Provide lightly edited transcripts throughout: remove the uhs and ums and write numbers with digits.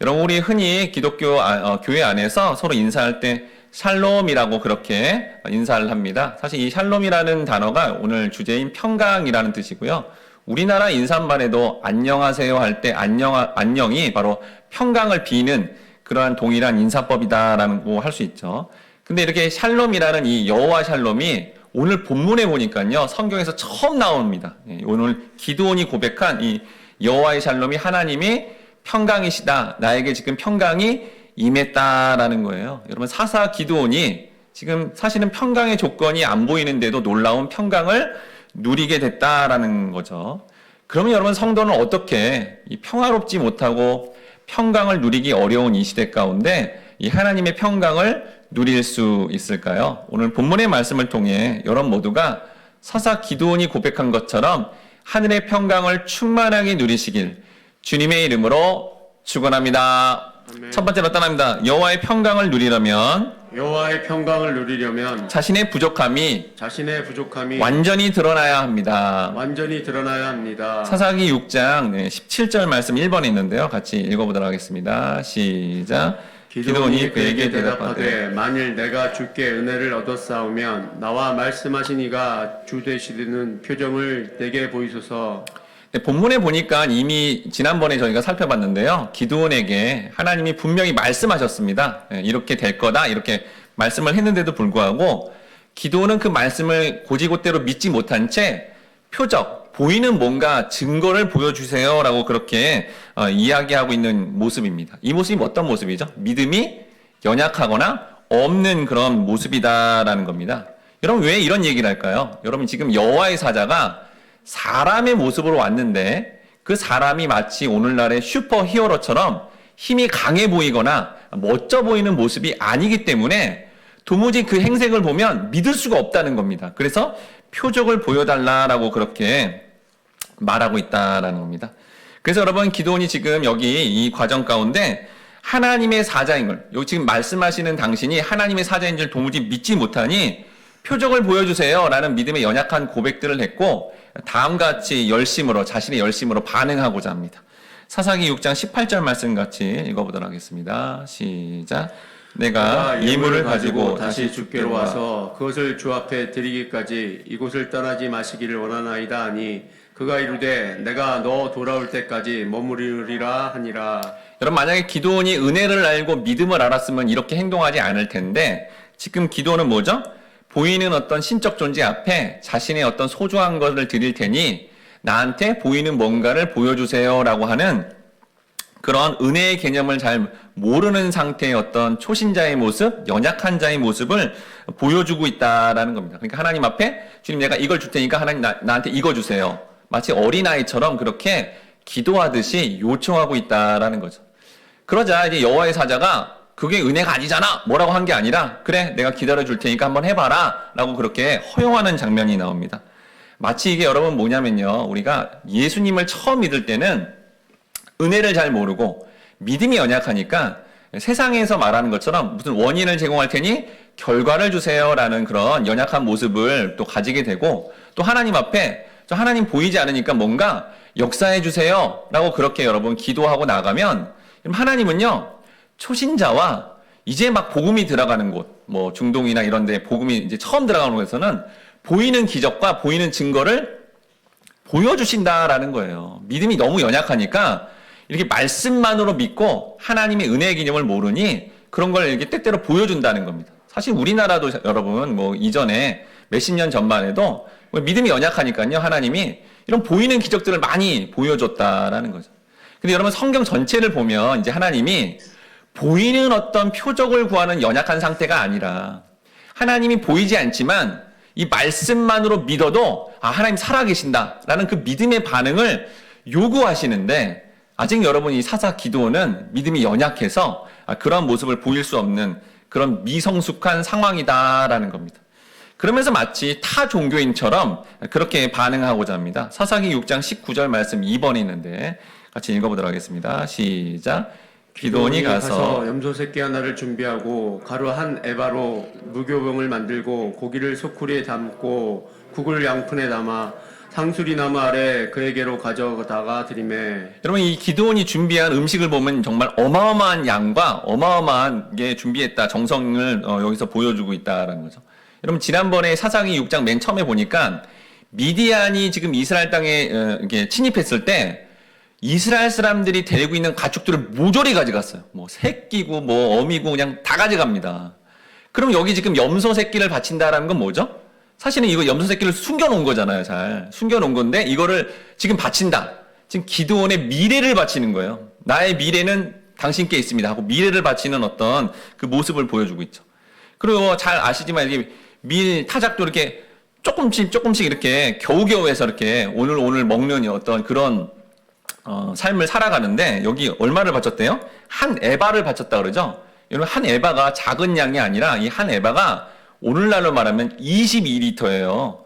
여러분, 우리 흔히 기독교 교회 안에서 서로 인사할 때 샬롬이라고 그렇게 인사를 합니다. 사실 이 샬롬이라는 단어가 오늘 주제인 평강이라는 뜻이고요. 우리나라 인사말에도 안녕하세요 할 때 안녕이 바로 평강을 비는 그러한 동일한 인사법이다라고 할 수 있죠. 근데 이렇게 샬롬이라는 이 여호와 샬롬이 오늘 본문에 보니까요, 성경에서 처음 나옵니다. 오늘 기드온이 고백한 이 여호와의 샬롬이 하나님이 평강이시다. 나에게 지금 평강이 임했다라는 거예요. 여러분, 사사 기드온이 지금 사실은 평강의 조건이 안 보이는데도 놀라운 평강을 누리게 됐다라는 거죠. 그러면 여러분, 성도는 어떻게 이 평화롭지 못하고 평강을 누리기 어려운 이 시대 가운데 이 하나님의 평강을 누릴 수 있을까요? 오늘 본문의 말씀을 통해 여러분 모두가 사사 기드온이 고백한 것처럼 하늘의 평강을 충만하게 누리시길 주님의 이름으로 축원합니다. 아멘. 첫 번째로 따라합니다. 여호와의 평강을 누리려면 여호와의 평강을 누리려면 자신의 부족함이 완전히 드러나야 합니다. 완전히 드러나야 합니다. 사사기 6장 17절 말씀 1번에 있는데요. 같이 읽어보도록 하겠습니다. 시작. 기드온이 그에게 대답하되 만일 내가 주께 은혜를 얻었사오면 나와 말씀하신 이가 주 되시는 표정을 내게 보이소서. 본문에 보니까 이미 지난번에 저희가 살펴봤는데요. 기드온에게 하나님이 분명히 말씀하셨습니다. 이렇게 될 거다 이렇게 말씀을 했는데도 불구하고 기드온은 그 말씀을 고지고대로 믿지 못한 채 표적, 보이는 뭔가 증거를 보여주세요 라고 그렇게 이야기하고 있는 모습입니다. 이 모습이 어떤 모습이죠? 믿음이 연약하거나 없는 그런 모습이다라는 겁니다. 여러분, 왜 이런 얘기를 할까요? 여러분, 지금 여호와의 사자가 사람의 모습으로 왔는데 그 사람이 마치 오늘날의 슈퍼 히어로처럼 힘이 강해 보이거나 멋져 보이는 모습이 아니기 때문에 도무지 그 행색을 보면 믿을 수가 없다는 겁니다. 그래서 표적을 보여달라라고 그렇게 말하고 있다라는 겁니다. 그래서 여러분, 기드온이 지금 여기 이 과정 가운데 하나님의 사자인 걸, 여기 지금 말씀하시는 당신이 하나님의 사자인 줄 도무지 믿지 못하니 표적을 보여주세요 라는 믿음의 연약한 고백들을 했고, 다음과 같이 자신의 열심으로 반응하고자 합니다. 사사기 6장 18절 말씀 같이 읽어보도록 하겠습니다. 시작. 내가 예물을 가지고 다시 주께로 와서 그것을 주 앞에 드리기까지 이곳을 떠나지 마시기를 원하나이다 하니 그가 이르되 내가 너 돌아올 때까지 머무르리라 하니라. 여러분, 만약에 기드온이 은혜를 알고 믿음을 알았으면 이렇게 행동하지 않을 텐데 지금 기드온은 뭐죠? 보이는 어떤 신적 존재 앞에 자신의 어떤 소중한 것을 드릴 테니 나한테 보이는 뭔가를 보여주세요 라고 하는 그런 은혜의 개념을 잘 모르는 상태의 어떤 초신자의 모습, 연약한 자의 모습을 보여주고 있다라는 겁니다. 그러니까 하나님 앞에 주님, 내가 이걸 줄 테니까 하나님 나한테 이거 주세요. 마치 어린아이처럼 그렇게 기도하듯이 요청하고 있다라는 거죠. 그러자 이제 여호와의 사자가 그게 은혜가 아니잖아 뭐라고 한 게 아니라 그래, 내가 기다려 줄 테니까 한번 해봐라 라고 그렇게 허용하는 장면이 나옵니다. 마치 이게 여러분 뭐냐면요, 우리가 예수님을 처음 믿을 때는 은혜를 잘 모르고 믿음이 연약하니까 세상에서 말하는 것처럼 무슨 원인을 제공할 테니 결과를 주세요 라는 그런 연약한 모습을 또 가지게 되고, 또 하나님 앞에 저 하나님 보이지 않으니까 뭔가 역사해 주세요 라고 그렇게 여러분 기도하고 나가면 하나님은요, 초신자와 이제 막 복음이 들어가는 곳, 뭐 중동이나 이런 데 복음이 이제 처음 들어가는 곳에서는 보이는 기적과 보이는 증거를 보여주신다라는 거예요. 믿음이 너무 연약하니까 이렇게 말씀만으로 믿고 하나님의 은혜의 개념을 모르니 그런 걸 이렇게 때때로 보여준다는 겁니다. 사실 우리나라도 여러분 뭐 이전에 몇십 년 전만 해도 믿음이 연약하니까요, 하나님이 이런 보이는 기적들을 많이 보여줬다라는 거죠. 근데 여러분, 성경 전체를 보면 이제 하나님이 보이는 어떤 표적을 구하는 연약한 상태가 아니라 하나님이 보이지 않지만 이 말씀만으로 믿어도 하나님 살아계신다라는 그 믿음의 반응을 요구하시는데, 아직 여러분 이 사사 기드온은 믿음이 연약해서 그런 모습을 보일 수 없는 그런 미성숙한 상황이다라는 겁니다. 그러면서 마치 타 종교인처럼 그렇게 반응하고자 합니다. 사사기 6장 19절 말씀 2번에 있는데 같이 읽어보도록 하겠습니다. 시작. 기드온이 가서 염소 새끼 하나를 준비하고 가루 한 에바로 무교병을 만들고 고기를 소쿠리에 담고 국을 양푼에 담아 상수리 나무 아래 그에게로 가져다가 드리매. 여러분, 이 기드온이 준비한 음식을 보면 정말 어마어마한 양과 어마어마하게 준비했다, 정성을 여기서 보여주고 있다라는 거죠. 여러분, 지난번에 사사기 6장 맨 처음에 보니까 미디안이 지금 이스라엘 땅에 이렇게 침입했을 때 이스라엘 사람들이 데리고 있는 가축들을 모조리 가져갔어요. 뭐 새끼고 뭐 어미고 그냥 다 가져갑니다. 그럼 여기 지금 염소 새끼를 바친다라는 건 뭐죠? 사실은 이거 염소 새끼를 숨겨놓은 거잖아요. 잘 숨겨놓은 건데 이거를 지금 바친다. 지금 기드온의 미래를 바치는 거예요. 나의 미래는 당신께 있습니다 하고 미래를 바치는 어떤 그 모습을 보여주고 있죠. 그리고 잘 아시지만 이게 밀 타작도 이렇게 조금씩 이렇게 겨우겨우 해서 이렇게 오늘 먹는 어떤 그런 삶을 살아가는데 여기 얼마를 바쳤대요? 한 에바를 바쳤다 그러죠? 여러분, 한 에바가 작은 양이 아니라 이 한 에바가 오늘날로 말하면 22리터예요.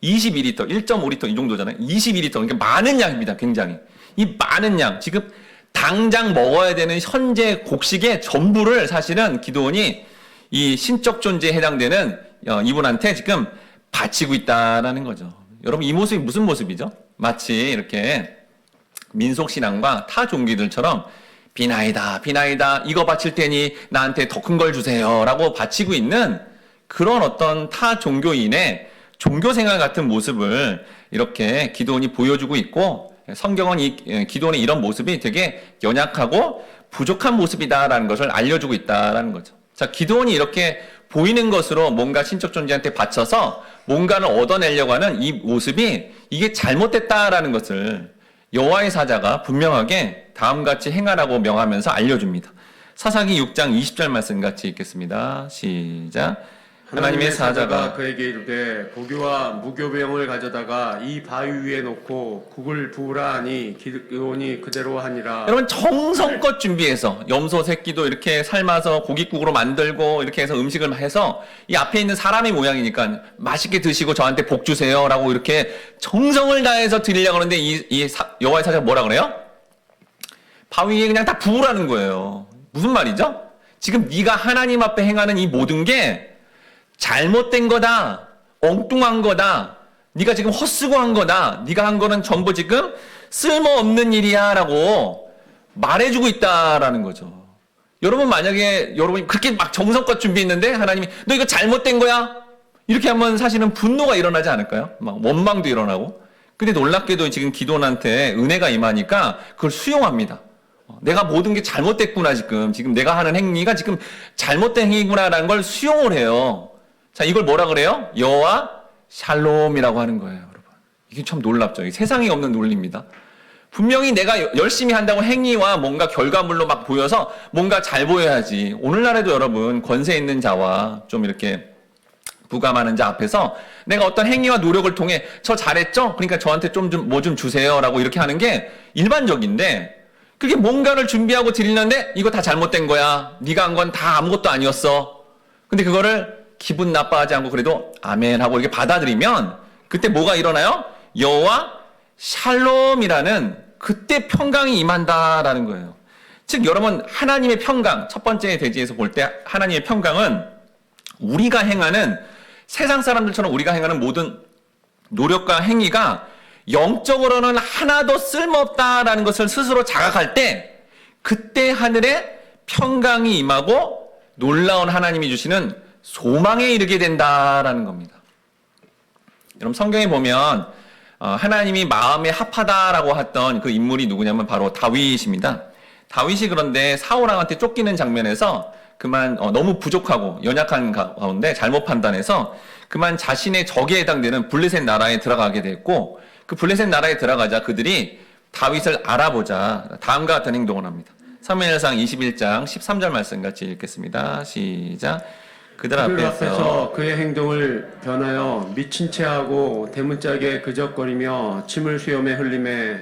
22리터, 1.5리터 이 정도잖아요. 22리터. 그러니까 많은 양입니다. 굉장히. 이 많은 양, 지금 당장 먹어야 되는 현재 곡식의 전부를 사실은 기드온이 이 신적 존재에 해당되는 이분한테 지금 바치고 있다라는 거죠. 여러분, 이 모습이 무슨 모습이죠? 마치 이렇게 민속신앙과 타 종교들처럼 비나이다, 이거 바칠 테니 나한테 더 큰 걸 주세요 라고 바치고 있는 그런 어떤 타 종교인의 종교생활 같은 모습을 이렇게 기드온이 보여주고 있고, 성경은 이 기드온의 이런 모습이 되게 연약하고 부족한 모습이다라는 것을 알려주고 있다라는 거죠. 자, 기드온이 이렇게 보이는 것으로 뭔가 신적 존재한테 바쳐서 뭔가를 얻어내려고 하는 이 모습이 이게 잘못됐다라는 것을 여호와의 사자가 분명하게 다음같이 행하라고 명하면서 알려줍니다. 사사기 6장 20절 말씀 같이 읽겠습니다. 시작. 하나님의 사자가 그에게 이르되 고교와 무교병을 가져다가 이 바위 위에 놓고 국을 부으라 하니 기드온이 그대로 하니라. 여러분, 정성껏 준비해서 염소 새끼도 이렇게 삶아서 고깃국으로 만들고 이렇게 해서 음식을 해서 이 앞에 있는 사람의 모양이니까 맛있게 드시고 저한테 복 주세요 라고 이렇게 정성을 다해서 드리려고 하는데 여호와의 사자가 뭐라 그래요? 바위 위에 그냥 다 부으라는 거예요. 무슨 말이죠? 지금 네가 하나님 앞에 행하는 이 모든 게 잘못된 거다, 엉뚱한 거다, 네가 지금 헛수고한 거다, 네가 한 거는 전부 지금 쓸모없는 일이야 라고 말해주고 있다라는 거죠. 여러분, 만약에 여러분이 그렇게 막 정성껏 준비했는데 하나님이 너 이거 잘못된 거야? 이렇게 하면 사실은 분노가 일어나지 않을까요? 막 원망도 일어나고. 근데 놀랍게도 지금 기드온한테 은혜가 임하니까 그걸 수용합니다. 내가 모든 게 잘못됐구나, 지금 내가 하는 행위가 지금 잘못된 행위구나라는 걸 수용을 해요. 자, 이걸 뭐라 그래요? 여호와 샬롬이라고 하는 거예요, 여러분. 이게 참 놀랍죠. 이게 세상에 없는 논리입니다. 분명히 내가 열심히 한다고 행위와 뭔가 결과물로 막 보여서 뭔가 잘 보여야지. 오늘날에도 여러분, 권세 있는 자와 좀 이렇게 부감하는 자 앞에서 내가 어떤 행위와 노력을 통해 저 잘했죠? 그러니까 저한테 뭐 좀 주세요 라고 이렇게 하는 게 일반적인데, 그게 뭔가를 준비하고 드리는데 이거 다 잘못된 거야. 네가 한 건 다 아무것도 아니었어. 근데 그거를 기분 나빠하지 않고 그래도 아멘 하고 이렇게 받아들이면 그때 뭐가 일어나요? 여호와 샬롬이라는 그때 평강이 임한다라는 거예요. 즉, 여러분, 하나님의 평강, 첫 번째 대지에서 볼 때 하나님의 평강은 우리가 행하는, 세상 사람들처럼 우리가 행하는 모든 노력과 행위가 영적으로는 하나도 쓸모없다라는 것을 스스로 자각할 때, 그때 하늘에 평강이 임하고 놀라운 하나님이 주시는 소망에 이르게 된다라는 겁니다. 여러분, 성경에 보면 하나님이 마음에 합하다라고 했던 그 인물이 누구냐면 바로 다윗입니다. 다윗이 그런데 사울왕한테 쫓기는 장면에서 그만 너무 부족하고 연약한 가운데 잘못 판단해서 그만 자신의 적에 해당되는 블레셋 나라에 들어가게 됐고, 그 블레셋 나라에 들어가자 그들이 다윗을 알아보자 다음과 같은 행동을 합니다. 사무엘상 21장 13절 말씀 같이 읽겠습니다. 시작. 그들 앞에서 그의 행동을 변하여 미친 체하고 대문짝에 그적거리며 침을 수염에 흘리매.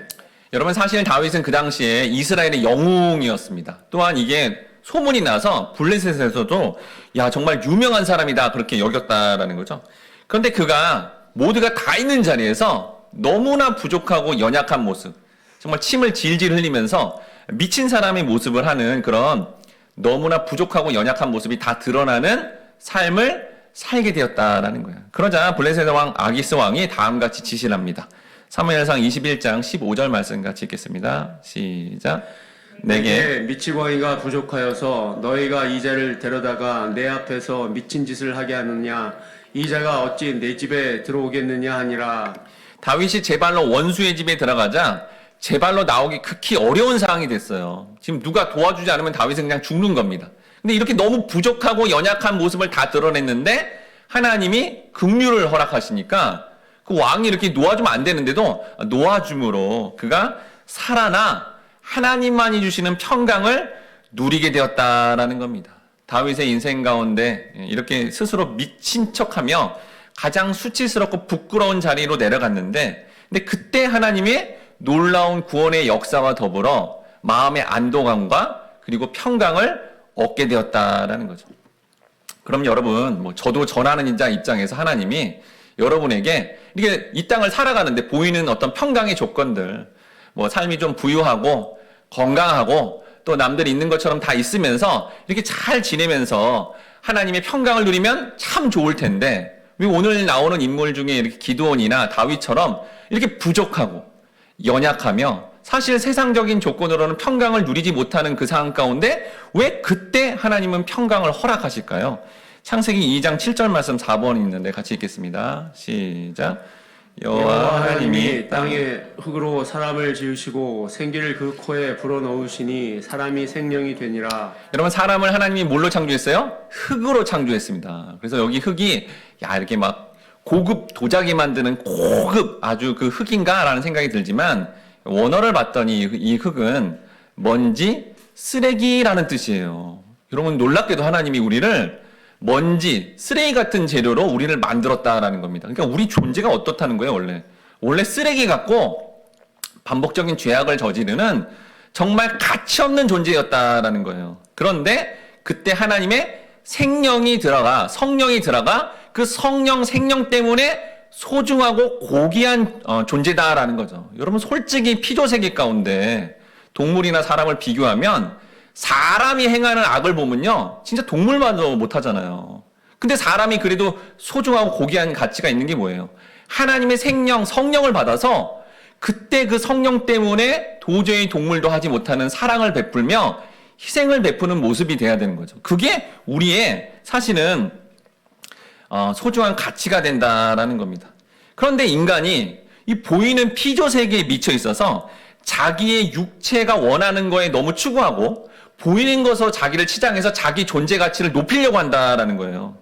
여러분, 사실 다윗은 그 당시에 이스라엘의 영웅이었습니다. 또한 이게 소문이 나서 블레셋에서도 야, 정말 유명한 사람이다 그렇게 여겼다라는 거죠. 그런데 그가 모두가 다 있는 자리에서 너무나 부족하고 연약한 모습, 정말 침을 질질 흘리면서 미친 사람의 모습을 하는 그런 너무나 부족하고 연약한 모습이 다 드러나는 삶을 살게 되었다라는 거예요. 그러자 블레셋 왕 아기스 왕이 다음같이 지시를 합니다. 사무엘상 21장 15절 말씀 같이 읽겠습니다. 시작. 내게 미치광이가 부족하여서 너희가 이 자를 데려다가 내 앞에서 미친 짓을 하게 하느냐? 이 자가 어찌 내 집에 들어오겠느냐 하니라. 다윗이 제 발로 원수의 집에 들어가자 제 발로 나오기 극히 어려운 상황이 됐어요. 지금 누가 도와주지 않으면 다윗은 그냥 죽는 겁니다. 근데 이렇게 너무 부족하고 연약한 모습을 다 드러냈는데 하나님이 긍휼을 허락하시니까 그 왕이 이렇게 놓아주면 안 되는데도 놓아줌으로 그가 살아나 하나님만이 주시는 평강을 누리게 되었다라는 겁니다. 다윗의 인생 가운데 이렇게 스스로 미친 척하며 가장 수치스럽고 부끄러운 자리로 내려갔는데, 근데 그때 하나님이 놀라운 구원의 역사와 더불어 마음의 안도감과 그리고 평강을 얻게 되었다라는 거죠. 그럼 여러분, 저도 전하는 자 입장에서 하나님이 여러분에게 이렇게 이 땅을 살아가는데 보이는 어떤 평강의 조건들, 삶이 좀 부유하고 건강하고 또 남들이 있는 것처럼 다 있으면서 이렇게 잘 지내면서 하나님의 평강을 누리면 참 좋을 텐데, 왜 오늘 나오는 인물 중에 이렇게 기드온이나 다윗처럼 이렇게 부족하고 연약하며 사실 세상적인 조건으로는 평강을 누리지 못하는 그 상황 가운데 왜 그때 하나님은 평강을 허락하실까요? 창세기 2장 7절 말씀 4번 있는데 같이 읽겠습니다. 시작. 여호와 하나님이 땅에 흙으로 사람을 지으시고 생기를 그 코에 불어넣으시니 사람이 생명이 되니라. 여러분, 사람을 하나님이 뭘로 창조했어요? 흙으로 창조했습니다. 그래서 여기 흙이 이렇게 막 고급 도자기 만드는 고급 아주 그 흙인가 라는 생각이 들지만 원어를 봤더니 이 흙은 먼지, 쓰레기라는 뜻이에요. 여러분, 놀랍게도 하나님이 우리를 먼지, 쓰레기 같은 재료로 우리를 만들었다라는 겁니다. 그러니까 우리 존재가 어떻다는 거예요, 원래. 원래 쓰레기 같고 반복적인 죄악을 저지르는 정말 가치 없는 존재였다라는 거예요. 그런데 그때 하나님의 생명이 들어가, 성령이 들어가 그 성령, 생명 때문에 소중하고 고귀한 존재다라는 거죠. 여러분, 솔직히 피조세계 가운데 동물이나 사람을 비교하면 사람이 행하는 악을 보면요, 진짜 동물만도 못하잖아요. 근데 사람이 그래도 소중하고 고귀한 가치가 있는 게 뭐예요? 하나님의 생명, 성령을 받아서 그때 그 성령 때문에 도저히 동물도 하지 못하는 사랑을 베풀며 희생을 베푸는 모습이 돼야 되는 거죠. 그게 우리의 사실은 소중한 가치가 된다라는 겁니다. 그런데 인간이 이 보이는 피조 세계에 미쳐 있어서 자기의 육체가 원하는 거에 너무 추구하고 보이는 것으로 자기를 치장해서 자기 존재 가치를 높이려고 한다라는 거예요.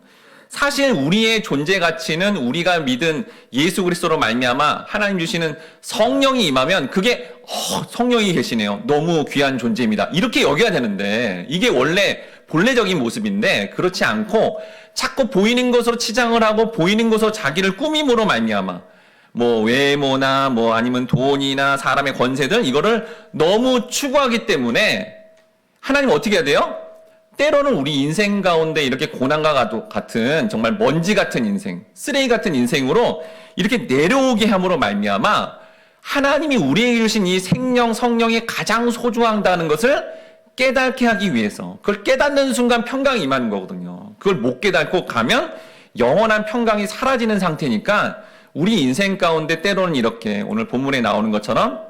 사실 우리의 존재 가치는 우리가 믿은 예수 그리스도로 말미암아 하나님 주시는 성령이 임하면 그게 성령이 계시네요. 너무 귀한 존재입니다. 이렇게 여겨야 되는데 이게 원래 본래적인 모습인데 그렇지 않고 자꾸 보이는 것으로 치장을 하고 보이는 것으로 자기를 꾸밈으로 말미암아 외모나 아니면 돈이나 사람의 권세들 이거를 너무 추구하기 때문에 하나님 어떻게 해야 돼요? 때로는 우리 인생 가운데 이렇게 고난과 같은 정말 먼지 같은 인생, 쓰레기 같은 인생으로 이렇게 내려오게 함으로 말미암아 하나님이 우리에게 주신 이 생명, 성령이 가장 소중하다는 것을 깨닫게 하기 위해서 그걸 깨닫는 순간 평강이 임하는 거거든요. 그걸 못 깨닫고 가면 영원한 평강이 사라지는 상태니까 우리 인생 가운데 때로는 이렇게 오늘 본문에 나오는 것처럼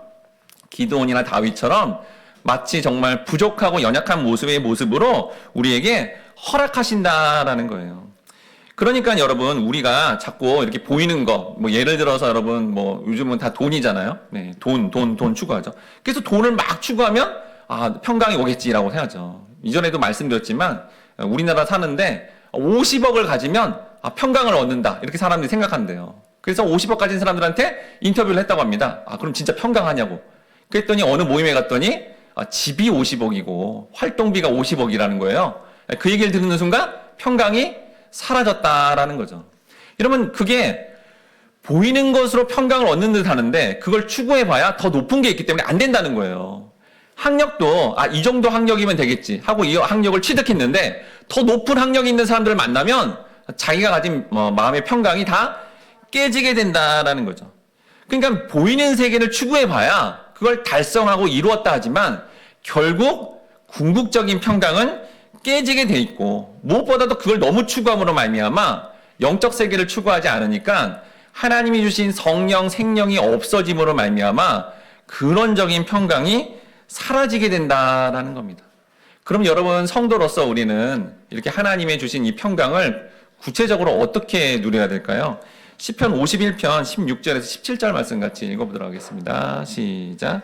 기드온이나 다윗처럼 마치 정말 부족하고 연약한 모습으로 우리에게 허락하신다라는 거예요. 그러니까 여러분, 우리가 자꾸 이렇게 보이는 거, 예를 들어서 여러분, 요즘은 다 돈이잖아요. 네, 돈 추구하죠. 그래서 돈을 막 추구하면, 평강이 오겠지라고 해야죠. 이전에도 말씀드렸지만, 우리나라 사는데 50억을 가지면, 평강을 얻는다. 이렇게 사람들이 생각한대요. 그래서 50억 가진 사람들한테 인터뷰를 했다고 합니다. 그럼 진짜 평강하냐고. 그랬더니 어느 모임에 갔더니, 집이 50억이고 활동비가 50억이라는 거예요. 그 얘기를 듣는 순간 평강이 사라졌다라는 거죠. 여러분, 그게 보이는 것으로 평강을 얻는 듯 하는데 그걸 추구해봐야 더 높은 게 있기 때문에 안 된다는 거예요. 학력도 이 정도 학력이면 되겠지 하고 이 학력을 취득했는데 더 높은 학력이 있는 사람들을 만나면 자기가 가진 마음의 평강이 다 깨지게 된다라는 거죠. 그러니까 보이는 세계를 추구해봐야 그걸 달성하고 이루었다 하지만 결국 궁극적인 평강은 깨지게 돼 있고 무엇보다도 그걸 너무 추구함으로 말미암아 영적 세계를 추구하지 않으니까 하나님이 주신 성령, 생명이 없어짐으로 말미암아 근원적인 평강이 사라지게 된다라는 겁니다. 그럼 여러분 성도로서 우리는 이렇게 하나님의 주신 이 평강을 구체적으로 어떻게 누려야 될까요? 시편 51편 16절에서 17절 말씀 같이 읽어보도록 하겠습니다. 시작.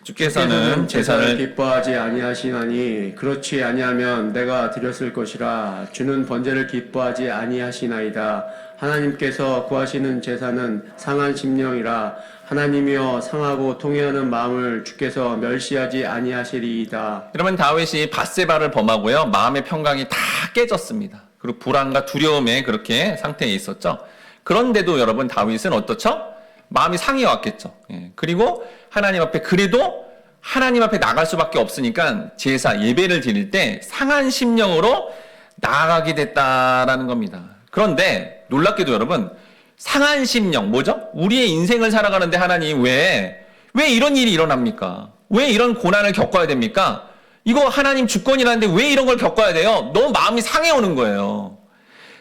주께서는 제사를 기뻐하지 아니하시나니 그렇지 아니하면 내가 드렸을 것이라. 주는 번제를 기뻐하지 아니하시나이다. 하나님께서 구하시는 제사는 상한 심령이라. 하나님이여 상하고 통회하는 마음을 주께서 멸시하지 아니하시리이다. 여러분 다윗이 밧세바를 범하고요. 마음의 평강이 다 깨졌습니다. 그리고 불안과 두려움에 그렇게 상태에 있었죠. 그런데도 여러분 다윗은 어떻죠? 마음이 상해 왔겠죠. 예. 그리고 하나님 앞에 그래도 하나님 앞에 나갈 수밖에 없으니까 제사 예배를 드릴 때 상한 심령으로 나아가게 됐다라는 겁니다. 그런데 놀랍게도 여러분 상한 심령 뭐죠? 우리의 인생을 살아가는데 하나님 왜 이런 일이 일어납니까? 왜 이런 고난을 겪어야 됩니까? 이거 하나님 주권이라는데 왜 이런 걸 겪어야 돼요? 너무 마음이 상해 오는 거예요.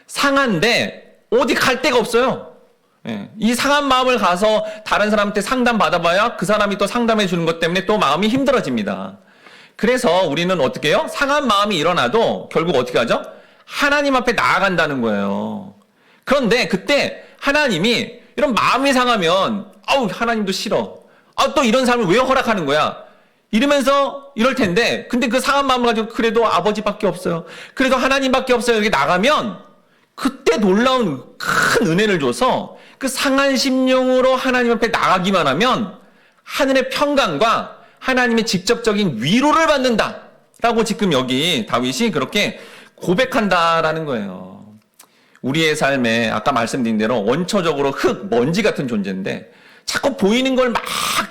상한데 어디 갈 데가 없어요. 예. 이 상한 마음을 가서 다른 사람한테 상담 받아봐야 그 사람이 또 상담해 주는 것 때문에 또 마음이 힘들어집니다. 그래서 우리는 어떻게 해요? 상한 마음이 일어나도 결국 어떻게 하죠? 하나님 앞에 나아간다는 거예요. 그런데 그때 하나님이 이런 마음이 상하면 아우 하나님도 싫어. 아, 또 이런 삶을 왜 허락하는 거야? 이러면서 이럴 텐데 근데 그 상한 마음을 가지고 그래도 아버지밖에 없어요. 그래도 하나님밖에 없어요. 이렇게 나가면 그때 놀라운 큰 은혜를 줘서 그 상한 심령으로 하나님 앞에 나가기만 하면 하늘의 평강과 하나님의 직접적인 위로를 받는다라고 지금 여기 다윗이 그렇게 고백한다라는 거예요. 우리의 삶에 아까 말씀드린 대로 원초적으로 흙, 먼지 같은 존재인데 자꾸 보이는 걸 막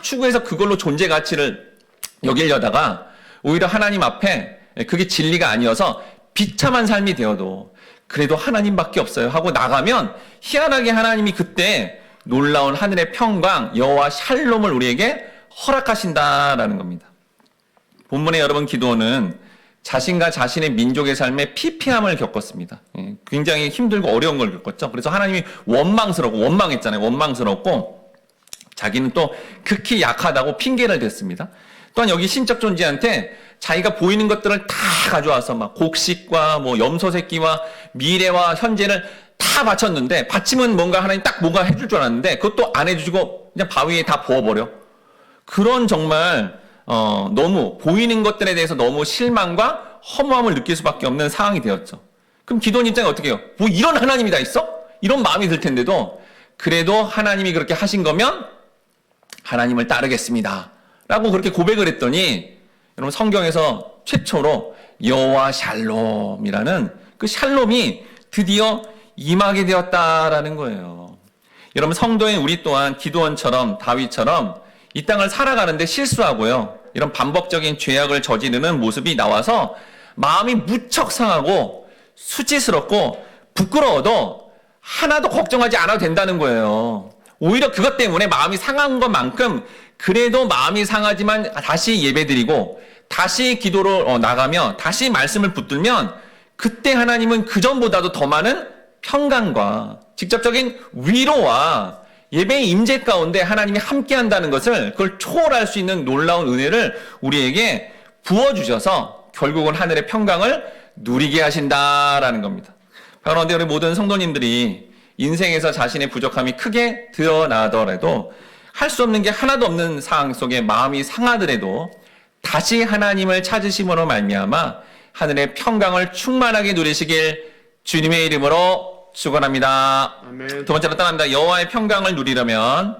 추구해서 그걸로 존재 가치를 여기려다가 오히려 하나님 앞에 그게 진리가 아니어서 비참한 삶이 되어도 그래도 하나님밖에 없어요 하고 나가면 희한하게 하나님이 그때 놀라운 하늘의 평강, 여호와 샬롬을 우리에게 허락하신다라는 겁니다. 본문의 여러분 기도는 자신과 자신의 민족의 삶에 피폐함을 겪었습니다. 굉장히 힘들고 어려운 걸 겪었죠. 그래서 하나님이 원망했잖아요. 원망스럽고 자기는 또 극히 약하다고 핑계를 댔습니다. 또한 여기 신적 존재한테 자기가 보이는 것들을 다 가져와서 막 곡식과 뭐 염소 새끼와 미래와 현재를 다 바쳤는데 바치면 뭔가 하나님 딱 뭔가 해줄 줄 알았는데 그것도 안 해주시고 그냥 바위에 다 부어버려. 그런 정말 너무 보이는 것들에 대해서 너무 실망과 허무함을 느낄 수밖에 없는 상황이 되었죠. 그럼 기도원 입장이 어떻게 해요? 뭐 이런 하나님이 다 있어? 이런 마음이 들 텐데도 그래도 하나님이 그렇게 하신 거면 하나님을 따르겠습니다. 라고 그렇게 고백을 했더니 여러분 성경에서 최초로 여호와 샬롬이라는 그 샬롬이 드디어 임하게 되었다라는 거예요. 여러분 성도인 우리 또한 기도원처럼 다윗처럼 이 땅을 살아가는데 실수하고요. 이런 반복적인 죄악을 저지르는 모습이 나와서 마음이 무척 상하고 수치스럽고 부끄러워도 하나도 걱정하지 않아도 된다는 거예요. 오히려 그것 때문에 마음이 상한 것만큼 그래도 마음이 상하지만 다시 예배드리고 다시 기도로 나가며 다시 말씀을 붙들면 그때 하나님은 그전보다도 더 많은 평강과 직접적인 위로와 예배의 임재 가운데 하나님이 함께한다는 것을 그걸 초월할 수 있는 놀라운 은혜를 우리에게 부어주셔서 결국은 하늘의 평강을 누리게 하신다라는 겁니다. 그런데 우리 모든 성도님들이 인생에서 자신의 부족함이 크게 드러나더라도 할 수 없는 게 하나도 없는 상황 속에 마음이 상하더라도 다시 하나님을 찾으심으로 말미암아 하늘의 평강을 충만하게 누리시길 주님의 이름으로 축원합니다. 아멘. 두 번째로 따라합니다. 여호와의 평강을 누리려면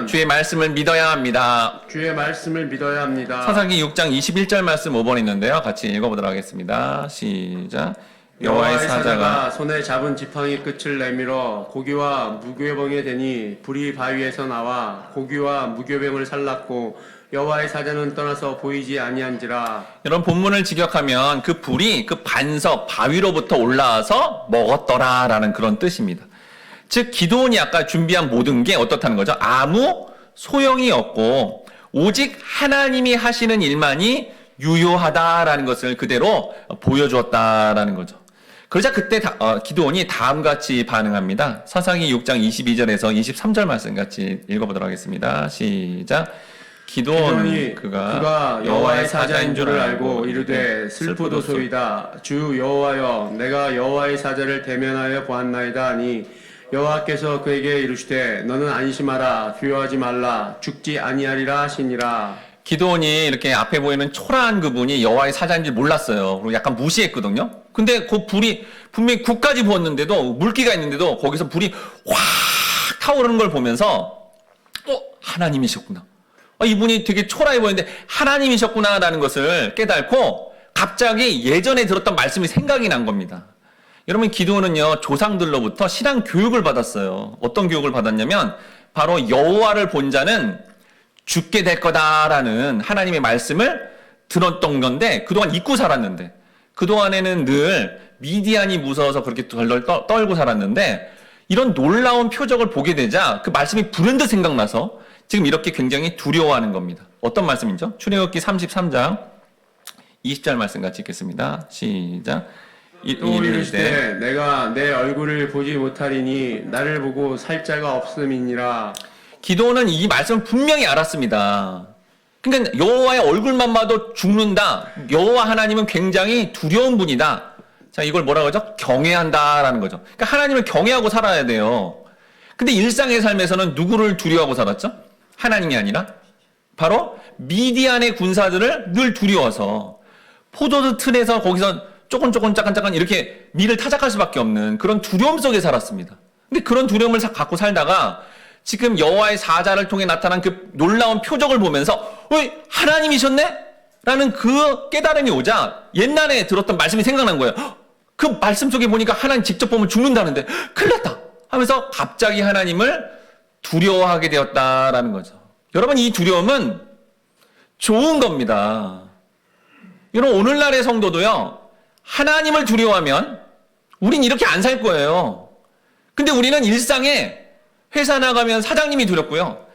주의 말씀을 믿어야 합니다. 주의 말씀을 믿어야 합니다. 사사기 6장 21절 말씀 5번 있는데요. 같이 읽어보도록 하겠습니다. 시작. 여호와의 사자가 손에 잡은 지팡이 끝을 내밀어 고기와 무교병에 대니 불이 바위에서 나와 고기와 무교병을 살랐고 여호와의 사자는 떠나서 보이지 아니한지라. 여러분 본문을 직역하면 그 불이 그 반석 바위로부터 올라와서 먹었더라라는 그런 뜻입니다. 즉 기도원이 아까 준비한 모든 게 어떻다는 거죠? 아무 소용이 없고 오직 하나님이 하시는 일만이 유효하다라는 것을 그대로 보여주었다라는 거죠. 그러자 그때 기드온이 다음과 같이 반응합니다. 사사기 6장 22절에서 23절 말씀 같이 읽어보도록 하겠습니다. 시작. 기드온이 그가 여호와의 사자인 줄을 알고 이르되 슬프도소이다. 주 여호와여, 내가 여호와의 사자를 대면하여 보았나이다 하니 여호와께서 그에게 이르시되 너는 안심하라, 두려워하지 말라, 죽지 아니하리라 하시니라. 기드온이 이렇게 앞에 보이는 초라한 그분이 여호와의 사자인지 몰랐어요. 그리고 약간 무시했거든요. 근데 그 불이 분명히 국까지 부었는데도, 물기가 있는데도 거기서 불이 확 타오르는 걸 보면서 하나님이셨구나. 이분이 되게 초라해 보이는데 하나님이셨구나라는 것을 깨닫고 갑자기 예전에 들었던 말씀이 생각이 난 겁니다. 여러분, 기드온은요 조상들로부터 신앙 교육을 받았어요. 어떤 교육을 받았냐면 바로 여호와를 본 자는 죽게 될 거다라는 하나님의 말씀을 들었던 건데, 그동안 잊고 살았는데, 그동안에는 늘 미디안이 무서워서 그렇게 덜덜 떨고 살았는데, 이런 놀라운 표적을 보게 되자 그 말씀이 불현듯 생각나서 지금 이렇게 굉장히 두려워하는 겁니다. 어떤 말씀이죠? 출애굽기 33장 20절 말씀 같이 읽겠습니다. 시작. 또 이르시되 내가 내 얼굴을 보지 못하리니 나를 보고 살 자가 없음이니라. 기드온은 이 말씀을 분명히 알았습니다. 그러니까 여호와의 얼굴만 봐도 죽는다. 여호와 하나님은 굉장히 두려운 분이다. 자, 이걸 뭐라고 하죠? 경외한다라는 거죠. 그러니까 하나님을 경외하고 살아야 돼요. 근데 일상의 삶에서는 누구를 두려워하고 살았죠? 하나님이 아니라 바로 미디안의 군사들을 늘 두려워서 포도주 틀에서 거기서 조금 잠깐 이렇게 밀을 타작할 수밖에 없는 그런 두려움 속에 살았습니다. 근데 그런 두려움을 갖고 살다가 지금 여호와의 사자를 통해 나타난 그 놀라운 표적을 보면서 하나님이셨네? 라는 그 깨달음이 오자 옛날에 들었던 말씀이 생각난 거예요. 그 말씀 속에 보니까 하나님 직접 보면 죽는다는데 큰일 났다 하면서 갑자기 하나님을 두려워하게 되었다라는 거죠. 여러분, 이 두려움은 좋은 겁니다. 여러분, 오늘날의 성도도요, 하나님을 두려워하면 우린 이렇게 안 살 거예요. 근데 우리는 일상에 회사 나가면 사장님이 두렵고요.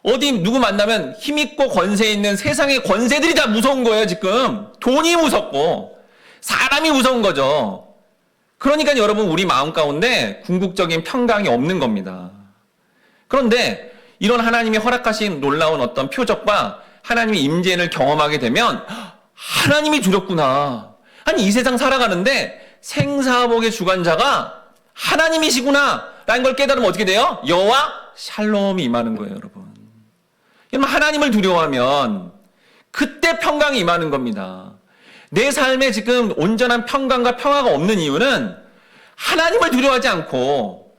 어디 누구 만나면 힘있고 권세 있는 세상의 권세들이 다 무서운 거예요, 지금. 돈이 무섭고 사람이 무서운 거죠. 그러니까 여러분, 우리 마음 가운데 궁극적인 평강이 없는 겁니다. 그런데 이런 하나님이 허락하신 놀라운 어떤 표적과 하나님의 임재를 경험하게 되면 하나님이 두렵구나. 아니, 이 세상 살아가는데 생사복의 주관자가 하나님이시구나 라는 걸 깨달으면 어떻게 돼요? 여호와 샬롬이 임하는 거예요, 여러분. 여러분, 하나님을 두려워하면 그때 평강이 임하는 겁니다. 내 삶에 지금 온전한 평강과 평화가 없는 이유는 하나님을 두려워하지 않고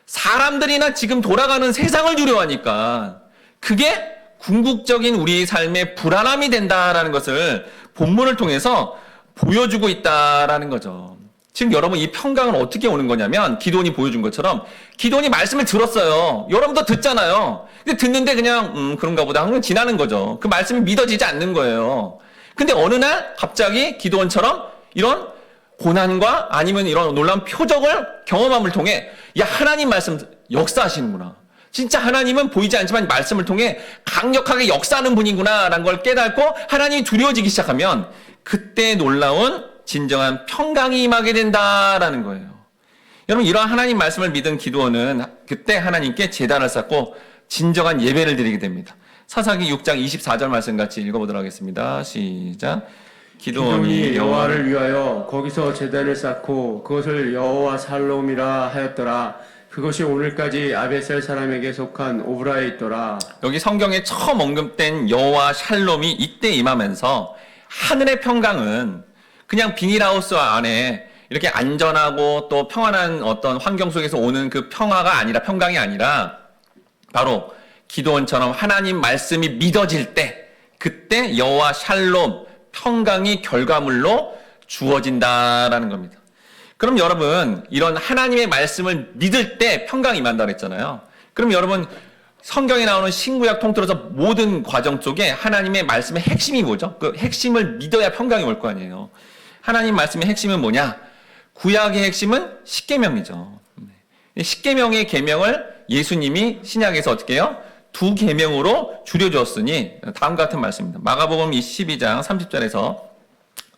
사람들이나 지금 돌아가는 세상을 두려워하니까 그게 궁극적인 우리의 삶의 불안함이 된다라는 것을 본문을 통해서 보여주고 있다라는 거죠. 지금 여러분, 이 평강은 어떻게 오는 거냐면 기드온이 보여준 것처럼 기드온이 말씀을 들었어요. 여러분도 듣잖아요. 근데 듣는데 그냥 그런가 보다 하고 지나는 거죠. 그 말씀이 믿어지지 않는 거예요. 근데 어느 날 갑자기 기드온처럼 이런 고난과 아니면 이런 놀라운 표적을 경험함을 통해 야, 하나님 말씀 역사하시는구나. 진짜 하나님은 보이지 않지만 말씀을 통해 강력하게 역사하는 분이구나 라는 걸 깨닫고 하나님이 두려워지기 시작하면 그때 놀라운 진정한 평강이 임하게 된다라는 거예요. 여러분, 이러한 하나님 말씀을 믿은 기드온은 그때 하나님께 제단을 쌓고 진정한 예배를 드리게 됩니다. 사사기 6장 24절 말씀 같이 읽어보도록 하겠습니다. 시작. 기드온이 여호와를 위하여 거기서 제단을 쌓고 그것을 여호와 살롬이라 하였더라. 그것이 오늘까지 아베셀 사람에게 속한 오브라에 있더라. 여기 성경에 처음 언급된 여호와 샬롬이 이때 임하면서 하늘의 평강은 그냥 비닐하우스 안에 이렇게 안전하고 또 평안한 어떤 환경 속에서 오는 그 평화가 아니라, 평강이 아니라 바로 기드온처럼 하나님 말씀이 믿어질 때 그때 여호와 샬롬, 평강이 결과물로 주어진다라는 겁니다. 그럼 여러분, 이런 하나님의 말씀을 믿을 때 평강이 임한다고 했잖아요. 그럼 여러분, 성경에 나오는 신구약 통틀어서 모든 과정 속에 하나님의 말씀의 핵심이 뭐죠? 그 핵심을 믿어야 평강이 올 거 아니에요. 하나님 말씀의 핵심은 뭐냐? 구약의 핵심은 십계명이죠. 십계명의 계명을 예수님이 신약에서 어떻게 해요? 2계명으로 줄여주었으니 다음과 같은 말씀입니다. 마가복음 12장 30절에서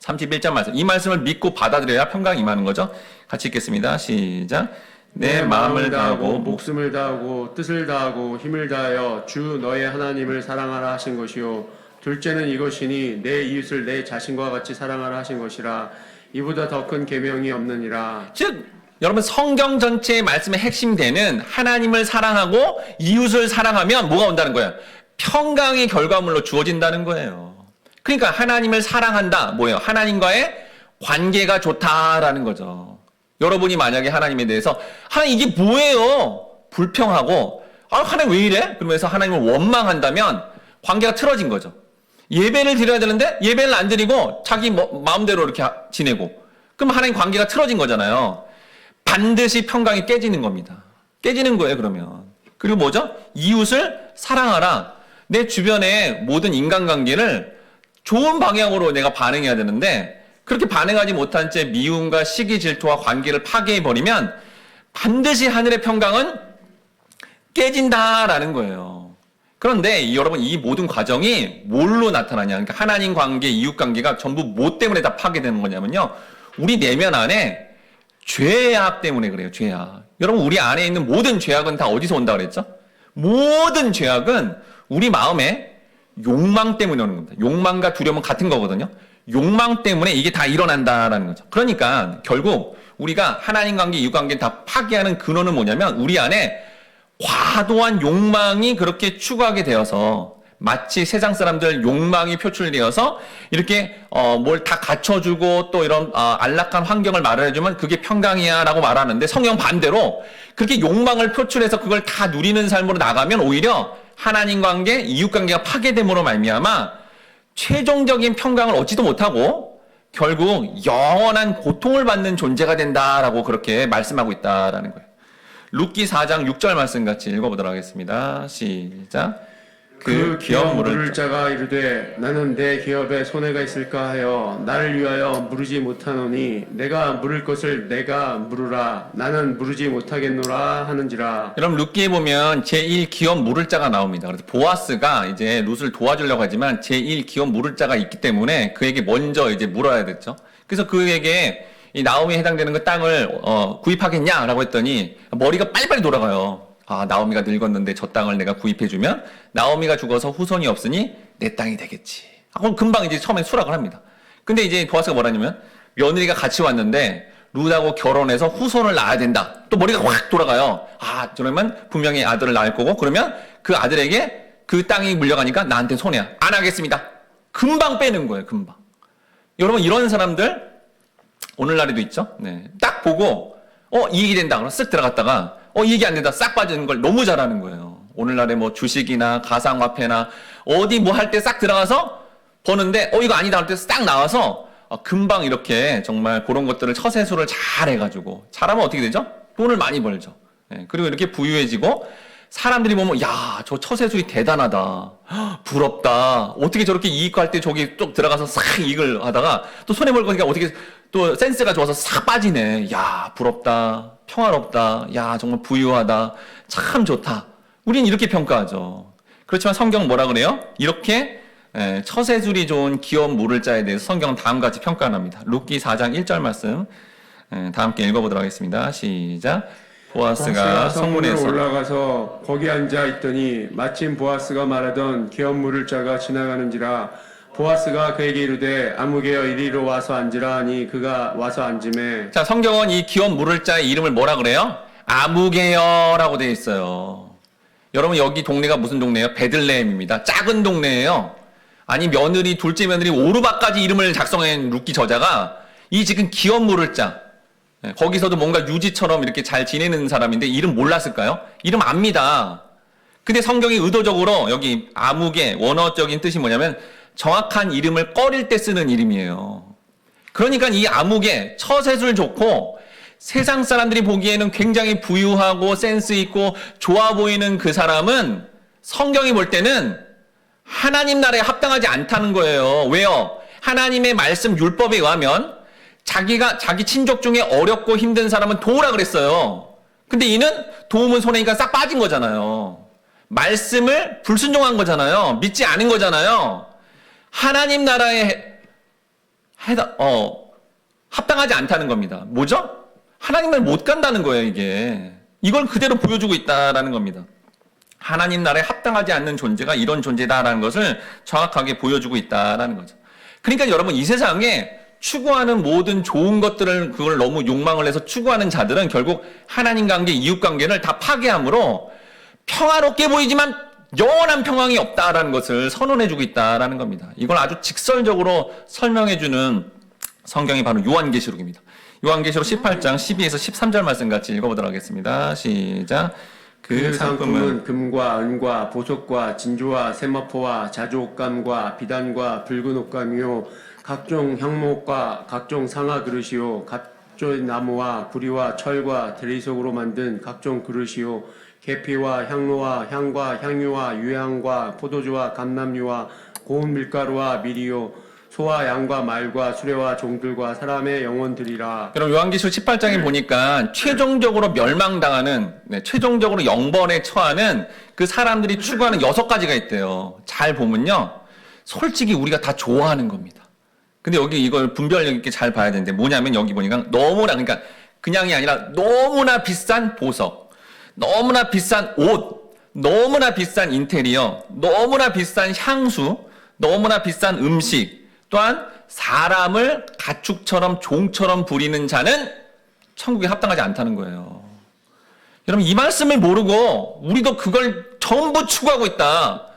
31절 말씀. 이 말씀을 믿고 받아들여야 평강이 임하는 거죠. 같이 읽겠습니다. 시작. 내 마음을 다하고 목숨을 다하고 뜻을 다하고 힘을 다하여 주 너의 하나님을 사랑하라 하신 것이요 둘째는 이것이니 내 이웃을 내 자신과 같이 사랑하라 하신 것이라 이보다 더 큰 계명이 없느니라. 즉 여러분 성경 전체의 말씀의 핵심이 되는 하나님을 사랑하고 이웃을 사랑하면 뭐가 온다는 거예요? 평강의 결과물로 주어진다는 거예요. 그러니까 하나님을 사랑한다. 뭐예요? 하나님과의 관계가 좋다라는 거죠. 여러분이 만약에 하나님에 대해서 하나님 이게 뭐예요? 불평하고 하나님 왜 이래? 그러면서 하나님을 원망한다면 관계가 틀어진 거죠. 예배를 드려야 되는데 예배를 안 드리고 자기 마음대로 이렇게 지내고 그럼 하나님 관계가 틀어진 거잖아요. 반드시 평강이 깨지는 겁니다. 깨지는 거예요, 그러면. 그리고 뭐죠? 이웃을 사랑하라. 내 주변의 모든 인간관계를 좋은 방향으로 내가 반응해야 되는데 그렇게 반응하지 못한 채 미움과 시기 질투와 관계를 파괴해버리면 반드시 하늘의 평강은 깨진다라는 거예요. 그런데 여러분 이 모든 과정이 뭘로 나타나냐? 그러니까 하나님 관계, 이웃 관계가 전부 뭐 때문에 다 파괴되는 거냐면요. 우리 내면 안에 죄악 때문에 그래요. 죄악. 여러분 우리 안에 있는 모든 죄악은 다 어디서 온다 그랬죠? 모든 죄악은 우리 마음에 욕망 때문에 오는 겁니다. 욕망과 두려움은 같은 거거든요. 욕망 때문에 이게 다 일어난다라는 거죠. 그러니까 결국 우리가 하나님 관계, 이웃 관계 다 파괴하는 근원은 뭐냐면 우리 안에 과도한 욕망이 그렇게 추구하게 되어서 마치 세상 사람들 욕망이 표출되어서 이렇게 뭘 다 갖춰주고 또 이런 안락한 환경을 마련해주면 그게 평강이야 라고 말하는데 성경 반대로 그렇게 욕망을 표출해서 그걸 다 누리는 삶으로 나가면 오히려 하나님 관계, 이웃 관계가 파괴됨으로 말미암아 최종적인 평강을 얻지도 못하고 결국 영원한 고통을 받는 존재가 된다라고 그렇게 말씀하고 있다라는 거예요. 룻기 4장 6절 말씀 같이 읽어보도록 하겠습니다. 시작. 그 기업 물을 자가 이르되 나는 내 기업에 손해가 있을까 하여 나를 위하여 물으지 못하노니 내가 물을 것을 내가 물으라 나는 물으지 못하겠노라 하는지라. 여러분 룻기에 보면 제1 기업 물을 자가 나옵니다. 그래서 보아스가 이제 룻을 도와주려고 하지만 제1 기업 물을 자가 있기 때문에 그에게 먼저 이제 물어야 됐죠. 그래서 그에게 이 나오미에 해당되는 그 땅을 구입하겠냐라고 했더니 머리가 빨리빨리 돌아가요. 나오미가 늙었는데 저 땅을 내가 구입해주면 나오미가 죽어서 후손이 없으니 내 땅이 되겠지. 그럼 금방 이제 처음에 수락을 합니다. 근데 이제 보아스가 뭐라냐면 며느리가 같이 왔는데 룻하고 결혼해서 후손을 낳아야 된다. 또 머리가 확 돌아가요. 그러면 분명히 아들을 낳을 거고 그러면 그 아들에게 그 땅이 물려가니까 나한테 손해야. 안 하겠습니다. 금방 빼는 거예요. 금방. 여러분 이런 사람들 오늘날에도 있죠. 네. 딱 보고 이익이 된다. 그럼 쓱 들어갔다가 이익이 안 된다. 싹 빠지는 걸 너무 잘하는 거예요. 오늘날에 뭐 주식이나 가상화폐나 어디 뭐 할 때 싹 들어가서 버는데 이거 아니다 할 때 싹 나와서 금방 이렇게 정말 그런 것들을 처세술을 잘 해가지고 잘하면 어떻게 되죠? 돈을 많이 벌죠. 네. 그리고 이렇게 부유해지고 사람들이 보면 야, 저 처세술이 대단하다. 부럽다. 어떻게 저렇게 이익할 때 저기 쭉 들어가서 싹 이익을 하다가 또 손해볼 거니까 어떻게 또 센스가 좋아서 싹 빠지네. 야, 부럽다. 평화롭다. 야, 정말 부유하다. 참 좋다. 우린 이렇게 평가하죠. 그렇지만 성경은 뭐라 그래요? 이렇게 처세술이 좋은 기업 물을 자에 대해서 성경은 다음과 같이 평가합니다. 룻기 4장 1절 말씀 다 함께 읽어보도록 하겠습니다. 시작. 보아스가 성문에서 올라가서 거기 앉아 있더니 마침 보아스가 말하던 기업 물을 자가 지나가는지라 보아스가 그에게 이르되 아무개여 이리로 와서 앉으라 하니 그가 와서 앉음에. 자, 성경은 이 기업 물을 자의 이름을 뭐라 그래요? 아무개여라고 되어 있어요. 여러분 여기 동네가 무슨 동네예요? 베들레헴입니다. 작은 동네예요. 아니 며느리 둘째 며느리 오르바까지 이름을 작성한 룻기 저자가 이 지금 기업 물을 자 거기서도 뭔가 유지처럼 이렇게 잘 지내는 사람인데 이름 몰랐을까요? 이름 압니다. 근데 성경이 의도적으로 여기 아무개 원어적인 뜻이 뭐냐면 정확한 이름을 꺼릴 때 쓰는 이름이에요. 그러니까 이 아무개 처세술 좋고 세상 사람들이 보기에는 굉장히 부유하고 센스 있고 좋아 보이는 그 사람은 성경이 볼 때는 하나님 나라에 합당하지 않다는 거예요. 왜요? 하나님의 말씀 율법에 의하면 자기 친족 중에 어렵고 힘든 사람은 도우라 그랬어요. 근데 이는 도움은 손해니까 싹 빠진 거잖아요. 말씀을 불순종한 거잖아요. 믿지 않은 거잖아요. 합당하지 않다는 겁니다. 뭐죠? 하나님을 못 간다는 거예요, 이게. 이걸 그대로 보여주고 있다라는 겁니다. 하나님 나라에 합당하지 않는 존재가 이런 존재다라는 것을 정확하게 보여주고 있다라는 거죠. 그러니까 여러분, 이 세상에 추구하는 모든 좋은 것들을 그걸 너무 욕망을 해서 추구하는 자들은 결국 하나님 관계, 이웃 관계를 다 파괴함으로 평화롭게 보이지만 영원한 평강이 없다라는 것을 선언해주고 있다라는 겁니다. 이걸 아주 직설적으로 설명해주는 성경이 바로 요한계시록입니다. 요한계시록 18장 12에서 13절 말씀 같이 읽어보도록 하겠습니다. 시작. 그 상품은 금과 은과 보석과 진주와 세마포와 자주옥감과 비단과 붉은 옷감이요 각종 향목과 각종 상아 그릇이요 각종 나무와 구리와 철과 대리석으로 만든 각종 그릇이요 계피와 향로와 향과 향유와 유향과 포도주와 감람유와 고운 밀가루와 밀이요 소와 양과 말과 수레와 종들과 사람의 영혼들이라. 여러분, 요한계시록 18장에 보니까 최종적으로 멸망당하는, 최종적으로 영번에 처하는 그 사람들이 추구하는 6가지가 있대요. 잘 보면요, 솔직히 우리가 다 좋아하는 겁니다. 근데 여기 이걸 분별력 있게 잘 봐야 되는데 뭐냐면, 여기 보니까 너무나, 그러니까 그냥이 아니라 너무나 비싼 보석, 너무나 비싼 옷, 너무나 비싼 인테리어, 너무나 비싼 향수, 너무나 비싼 음식, 또한 사람을 가축처럼 종처럼 부리는 자는 천국에 합당하지 않다는 거예요. 여러분, 이 말씀을 모르고 우리도 그걸 전부 추구하고 있다.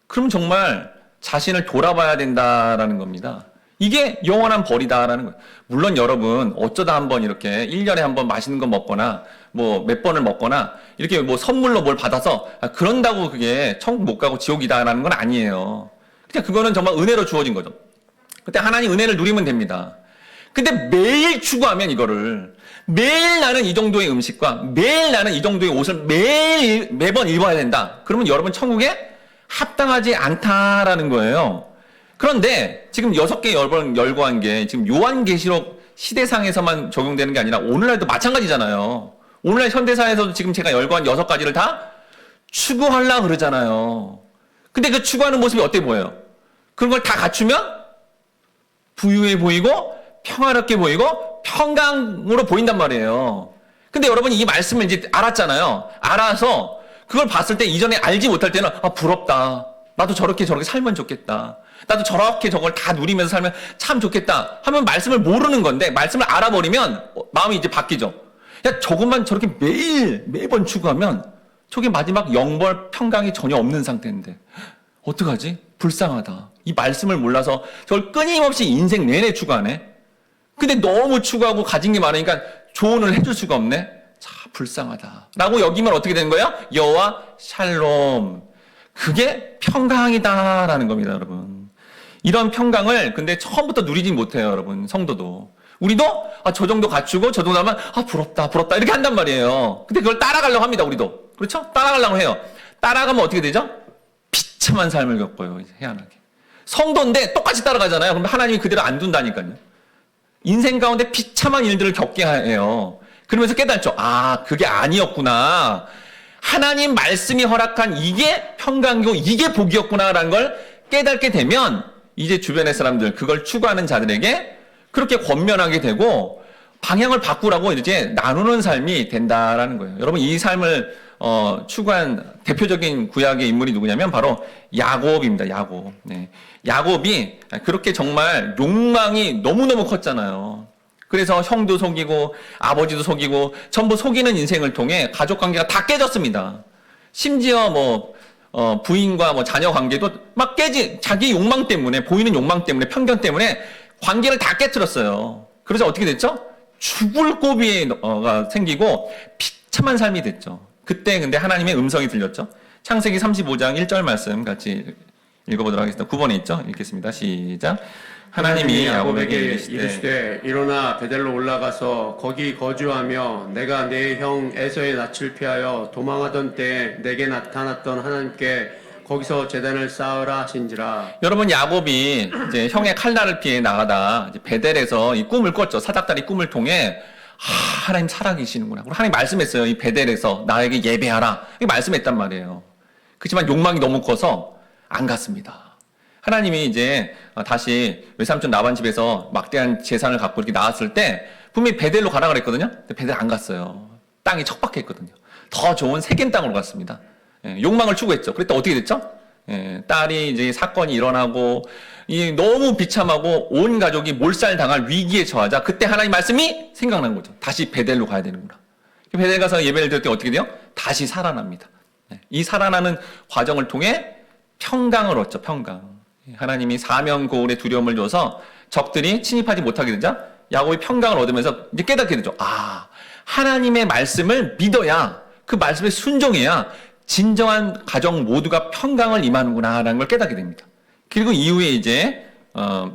그럼 정말 자신을 돌아봐야 된다라는 겁니다. 이게 영원한 벌이다라는 거예요. 물론 여러분, 어쩌다 한번 이렇게 1년에 한번 맛있는 거 먹거나 뭐 몇 번을 먹거나 이렇게 뭐 선물로 뭘 받아서 그런다고 그게 천국 못 가고 지옥이다라는 건 아니에요. 그냥 그거는 정말 은혜로 주어진 거죠. 그때 하나님 은혜를 누리면 됩니다. 근데 매일 추구하면 이거를, 매일 나는 이 정도의 음식과 매일 나는 이 정도의 옷을 매번 입어야 된다. 그러면 여러분 천국에 합당하지 않다라는 거예요. 그런데 지금 6개 열거한 게 지금 요한계시록 시대상에서만 적용되는 게 아니라 오늘날도 마찬가지잖아요. 오늘날 현대사에서도 지금 제가 열거한 6가지를 다 추구하려고 그러잖아요. 근데 그 추구하는 모습이 어때 보여요? 그런 걸 다 갖추면 부유해 보이고 평화롭게 보이고 평강으로 보인단 말이에요. 근데 여러분이 이 말씀을 이제 알았잖아요. 알아서 그걸 봤을 때 이전에 알지 못할 때는 부럽다. 나도 저렇게 살면 좋겠다. 나도 저렇게 저걸 다 누리면서 살면 참 좋겠다 하면 말씀을 모르는 건데, 말씀을 알아버리면 마음이 이제 바뀌죠. 야, 저것만 저렇게 매번 추구하면 저게 마지막 영벌 평강이 전혀 없는 상태인데 어떡하지? 불쌍하다. 이 말씀을 몰라서 저걸 끊임없이 인생 내내 추구하네. 근데 너무 추구하고 가진 게 많으니까 조언을 해줄 수가 없네. 참 불쌍하다 라고 여기면 어떻게 되는 거예요? 여호와 샬롬, 그게 평강이다라는 겁니다. 여러분, 이런 평강을 근데 처음부터 누리지 못해요. 여러분, 성도도 우리도 저 정도 갖추고 저 정도 하면 부럽다 이렇게 한단 말이에요. 근데 그걸 따라가려고 합니다. 우리도 그렇죠? 따라가려고 해요. 따라가면 어떻게 되죠? 비참한 삶을 겪어요. 이제 희한하게 성도인데 똑같이 따라가잖아요. 그럼 하나님이 그대로 안 둔다니까요. 인생 가운데 비참한 일들을 겪게 해요. 그러면서 깨닫죠. 그게 아니었구나. 하나님 말씀이 허락한 이게 평강이고 이게 복이었구나라는 걸 깨닫게 되면 이제 주변의 사람들, 그걸 추구하는 자들에게 그렇게 권면하게 되고 방향을 바꾸라고 이제 나누는 삶이 된다라는 거예요. 여러분, 이 삶을 추구한 대표적인 구약의 인물이 누구냐면 바로 야곱입니다. 야곱. 네. 야곱이 그렇게 정말 욕망이 너무너무 컸잖아요. 그래서 형도 속이고 아버지도 속이고 전부 속이는 인생을 통해 가족 관계가 다 깨졌습니다. 심지어 부인과 자녀 관계도 막 자기 욕망 때문에, 보이는 욕망 때문에, 편견 때문에 관계를 다 깨트렸어요. 그래서 어떻게 됐죠? 죽을 고비가 생기고 비참한 삶이 됐죠. 그때 근데 하나님의 음성이 들렸죠. 창세기 35장 1절 말씀 같이 읽어보도록 하겠습니다. 9번에 있죠? 읽겠습니다. 시작. 하나님이 야곱에게 이르시되 일어나 베델로 올라가서 거기 거주하며 내가 내 형 에서의 낯을 피하여 도망하던 때에 내게 나타났던 하나님께 거기서 제단을 쌓으라 하신지라. 여러분, 야곱이 이제 형의 칼날을 피해 나가다 이제 베델에서 이 꿈을 꿨죠. 사닥다리 꿈을 통해 하나님 살아계시는구나. 그리고 하나님 말씀했어요. 이 베델에서 나에게 예배하라. 이렇게 말씀했단 말이에요. 그렇지만 욕망이 너무 커서 안 갔습니다. 하나님이 이제 다시 외삼촌 라반 집에서 막대한 재산을 갖고 이렇게 나왔을 때 분명히 베델로 가라 그랬거든요. 근데 베델 안 갔어요. 땅이 척박했거든요. 더 좋은 세겜 땅으로 갔습니다. 욕망을 추구했죠. 그랬더니 어떻게 됐죠? 딸이 이제 사건이 일어나고 너무 비참하고 온 가족이 몰살당할 위기에 처하자 그때 하나님 말씀이 생각난 거죠. 다시 베델로 가야 되는구나. 베델 가서 예배를 드릴 때 어떻게 돼요? 다시 살아납니다. 이 살아나는 과정을 통해 평강을 얻죠. 평강. 하나님이 사명 고울의 두려움을 줘서 적들이 침입하지 못하게 되자 야곱이 평강을 얻으면서 이제 깨닫게 되죠. 아, 하나님의 말씀을 믿어야, 그 말씀에 순종해야 진정한 가정 모두가 평강을 임하는구나라는 걸 깨닫게 됩니다. 그리고 이후에 이제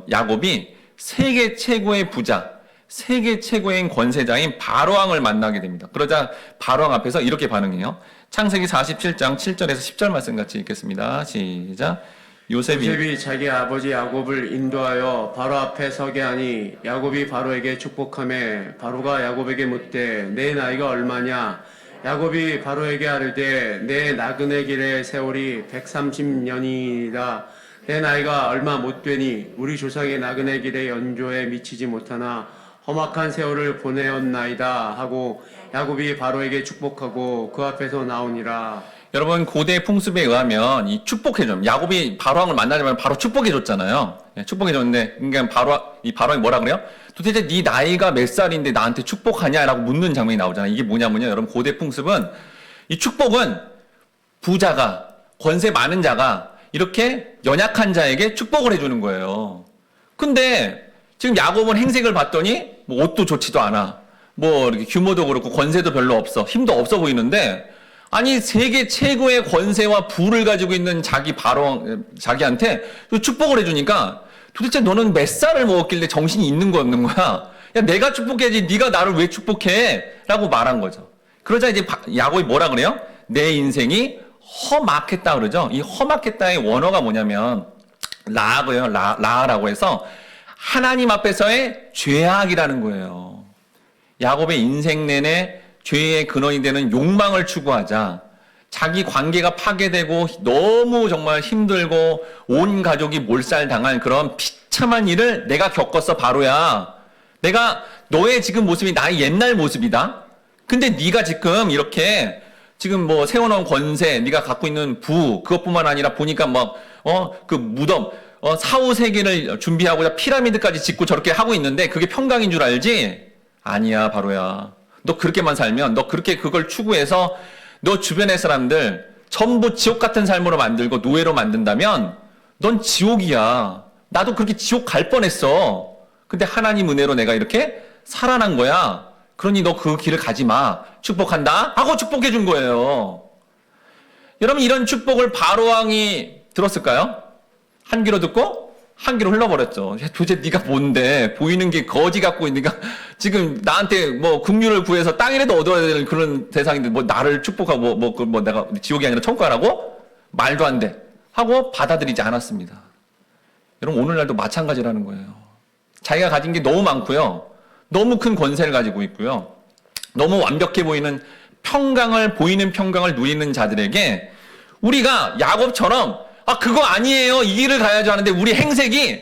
야곱이 세계 최고의 부자, 세계 최고의 권세자인 바로왕을 만나게 됩니다. 그러자 바로왕 앞에서 이렇게 반응해요. 창세기 47장 7절에서 10절 말씀 같이 읽겠습니다. 시작. 요셉이 자기 아버지 야곱을 인도하여 바로 앞에 서게 하니 야곱이 바로에게 축복하며 바로가 야곱에게 묻되 내 나이가 얼마냐? 야곱이 바로에게 아뢰되 내 나그네 길의 세월이 130년이다. 내 나이가 얼마 못 되니 우리 조상의 나그네 길의 연조에 미치지 못하나 험악한 세월을 보내었나이다 하고 야곱이 바로에게 축복하고 그 앞에서 나오니라. 여러분, 고대 풍습에 의하면 이 축복해줘. 야곱이 바로왕을 만나자면 바로 축복해줬잖아요. 축복해줬는데, 그러니까 바로왕이 뭐라 그래요? 도대체 네 나이가 몇 살인데 나한테 축복하냐라고 묻는 장면이 나오잖아요. 이게 뭐냐면요. 여러분, 고대 풍습은 이 축복은 부자가, 권세 많은 자가 이렇게 연약한 자에게 축복을 해주는 거예요. 근데 지금 야곱은 행색을 봤더니 뭐 옷도 좋지도 않아. 뭐 이렇게 규모도 그렇고 권세도 별로 없어. 힘도 없어 보이는데 아니 세계 최고의 권세와 부를 가지고 있는 자기한테 축복을 해주니까 도대체 너는 몇 살을 먹었길래 정신이 있는 거 없는 거야? 야 내가 축복해야지 네가 나를 왜 축복해? 라고 말한 거죠. 그러자 이제 야곱이 뭐라 그래요? 내 인생이 험악했다 그러죠. 이 험악했다의 원어가 뭐냐면 라고요. 라라고 해서 하나님 앞에서의 죄악이라는 거예요. 야곱의 인생 내내 죄의 근원이 되는 욕망을 추구하자 자기 관계가 파괴되고 너무 정말 힘들고 온 가족이 몰살당한 그런 비참한 일을 내가 겪었어. 바로야. 내가 너의 지금 모습이 나의 옛날 모습이다. 근데 네가 지금 이렇게 지금 뭐 세워놓은 권세, 네가 갖고 있는 부, 그것뿐만 아니라 보니까 그 무덤, 사후 세계를 준비하고자 피라미드까지 짓고 저렇게 하고 있는데 그게 평강인 줄 알지? 아니야, 바로야. 너 그렇게만 살면, 너 그렇게 그걸 추구해서 너 주변의 사람들 전부 지옥 같은 삶으로 만들고 노예로 만든다면 넌 지옥이야. 나도 그렇게 지옥 갈 뻔했어. 근데 하나님 은혜로 내가 이렇게 살아난 거야. 그러니 너 그 길을 가지 마. 축복한다? 하고 축복해 준 거예요. 여러분, 이런 축복을 바로왕이 들었을까요? 한 귀로 듣고 한 귀로 흘러버렸죠. 도대체 네가 뭔데? 보이는 게 거지 갖고 있으니까 지금 나한테 뭐 긍휼을 구해서 땅이라도 얻어야 되는 그런 대상인데 뭐 나를 축복하고 뭐 내가 지옥이 아니라 천국 가라고? 말도 안 돼. 하고 받아들이지 않았습니다. 여러분, 오늘날도 마찬가지라는 거예요. 자기가 가진 게 너무 많고요. 너무 큰 권세를 가지고 있고요. 너무 완벽해 보이는 보이는 평강을 누리는 자들에게 우리가 야곱처럼 그거 아니에요. 이 길을 가야죠 하는데 우리 행색이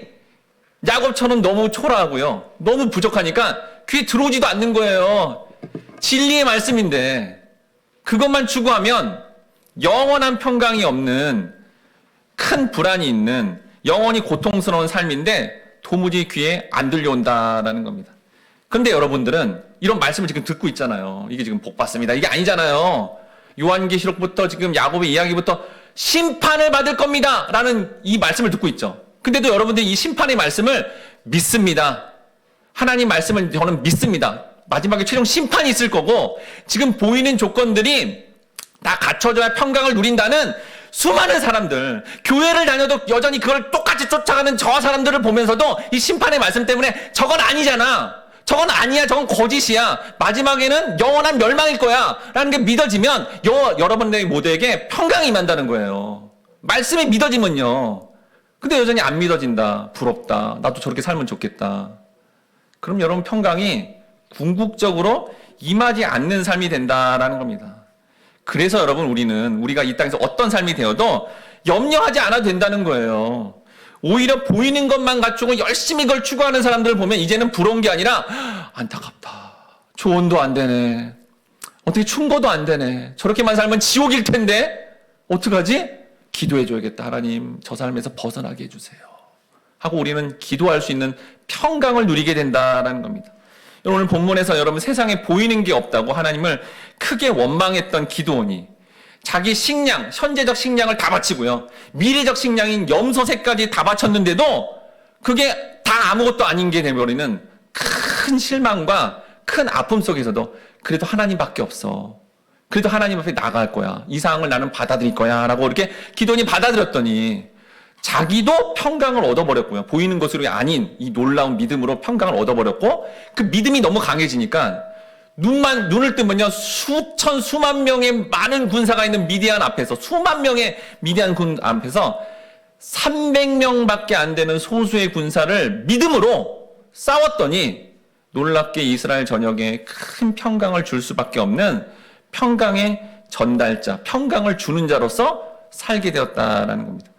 야곱처럼 너무 초라하고요. 너무 부족하니까 귀에 들어오지도 않는 거예요. 진리의 말씀인데 그것만 추구하면 영원한 평강이 없는 큰 불안이 있는 영원히 고통스러운 삶인데 도무지 귀에 안 들려온다라는 겁니다. 근데 여러분들은 이런 말씀을 지금 듣고 있잖아요. 이게 지금 복 받습니다. 이게 아니잖아요. 요한계시록부터 지금 야곱의 이야기부터 심판을 받을 겁니다. 라는 이 말씀을 듣고 있죠. 근데도 여러분들이 이 심판의 말씀을 믿습니다. 하나님 말씀을 저는 믿습니다. 마지막에 최종 심판이 있을 거고 지금 보이는 조건들이 다 갖춰져야 평강을 누린다는 수많은 사람들, 교회를 다녀도 여전히 그걸 똑같이 쫓아가는 저 사람들을 보면서도 이 심판의 말씀 때문에 저건 아니잖아. 저건 아니야. 저건 거짓이야. 마지막에는 영원한 멸망일 거야. 라는 게 믿어지면 여러분들 모두에게 평강이 임한다는 거예요. 말씀이 믿어지면요. 근데 여전히 안 믿어진다. 부럽다. 나도 저렇게 살면 좋겠다. 그럼 여러분 평강이 궁극적으로 임하지 않는 삶이 된다라는 겁니다. 그래서 여러분 우리가 이 땅에서 어떤 삶이 되어도 염려하지 않아도 된다는 거예요. 오히려 보이는 것만 갖추고 열심히 그걸 추구하는 사람들을 보면 이제는 부러운 게 아니라 안타깝다. 조언도 안 되네. 어떻게 충고도 안 되네. 저렇게만 살면 지옥일 텐데 어떡하지? 기도해줘야겠다. 하나님 저 삶에서 벗어나게 해주세요. 하고 우리는 기도할 수 있는 평강을 누리게 된다는 겁니다. 오늘 본문에서 여러분 세상에 보이는 게 없다고 하나님을 크게 원망했던 기드온이 자기 식량, 현재적 식량을 다 바치고요. 미래적 식량인 염소새까지 다 바쳤는데도 그게 다 아무것도 아닌 게 되어버리는 큰 실망과 큰 아픔 속에서도 그래도 하나님밖에 없어. 그래도 하나님 앞에 나갈 거야. 이 상황을 나는 받아들일 거야. 라고 이렇게 기드온이 받아들였더니 자기도 평강을 얻어버렸고요. 보이는 것으로 아닌 이 놀라운 믿음으로 평강을 얻어버렸고 그 믿음이 너무 강해지니까 눈을 뜨면요. 수만 명의 많은 군사가 있는 미디안 앞에서 수만 명의 미디안 군 앞에서 300명밖에 안 되는 소수의 군사를 믿음으로 싸웠더니 놀랍게 이스라엘 전역에 큰 평강을 줄 수밖에 없는 평강의 전달자, 평강을 주는 자로서 살게 되었다라는 겁니다.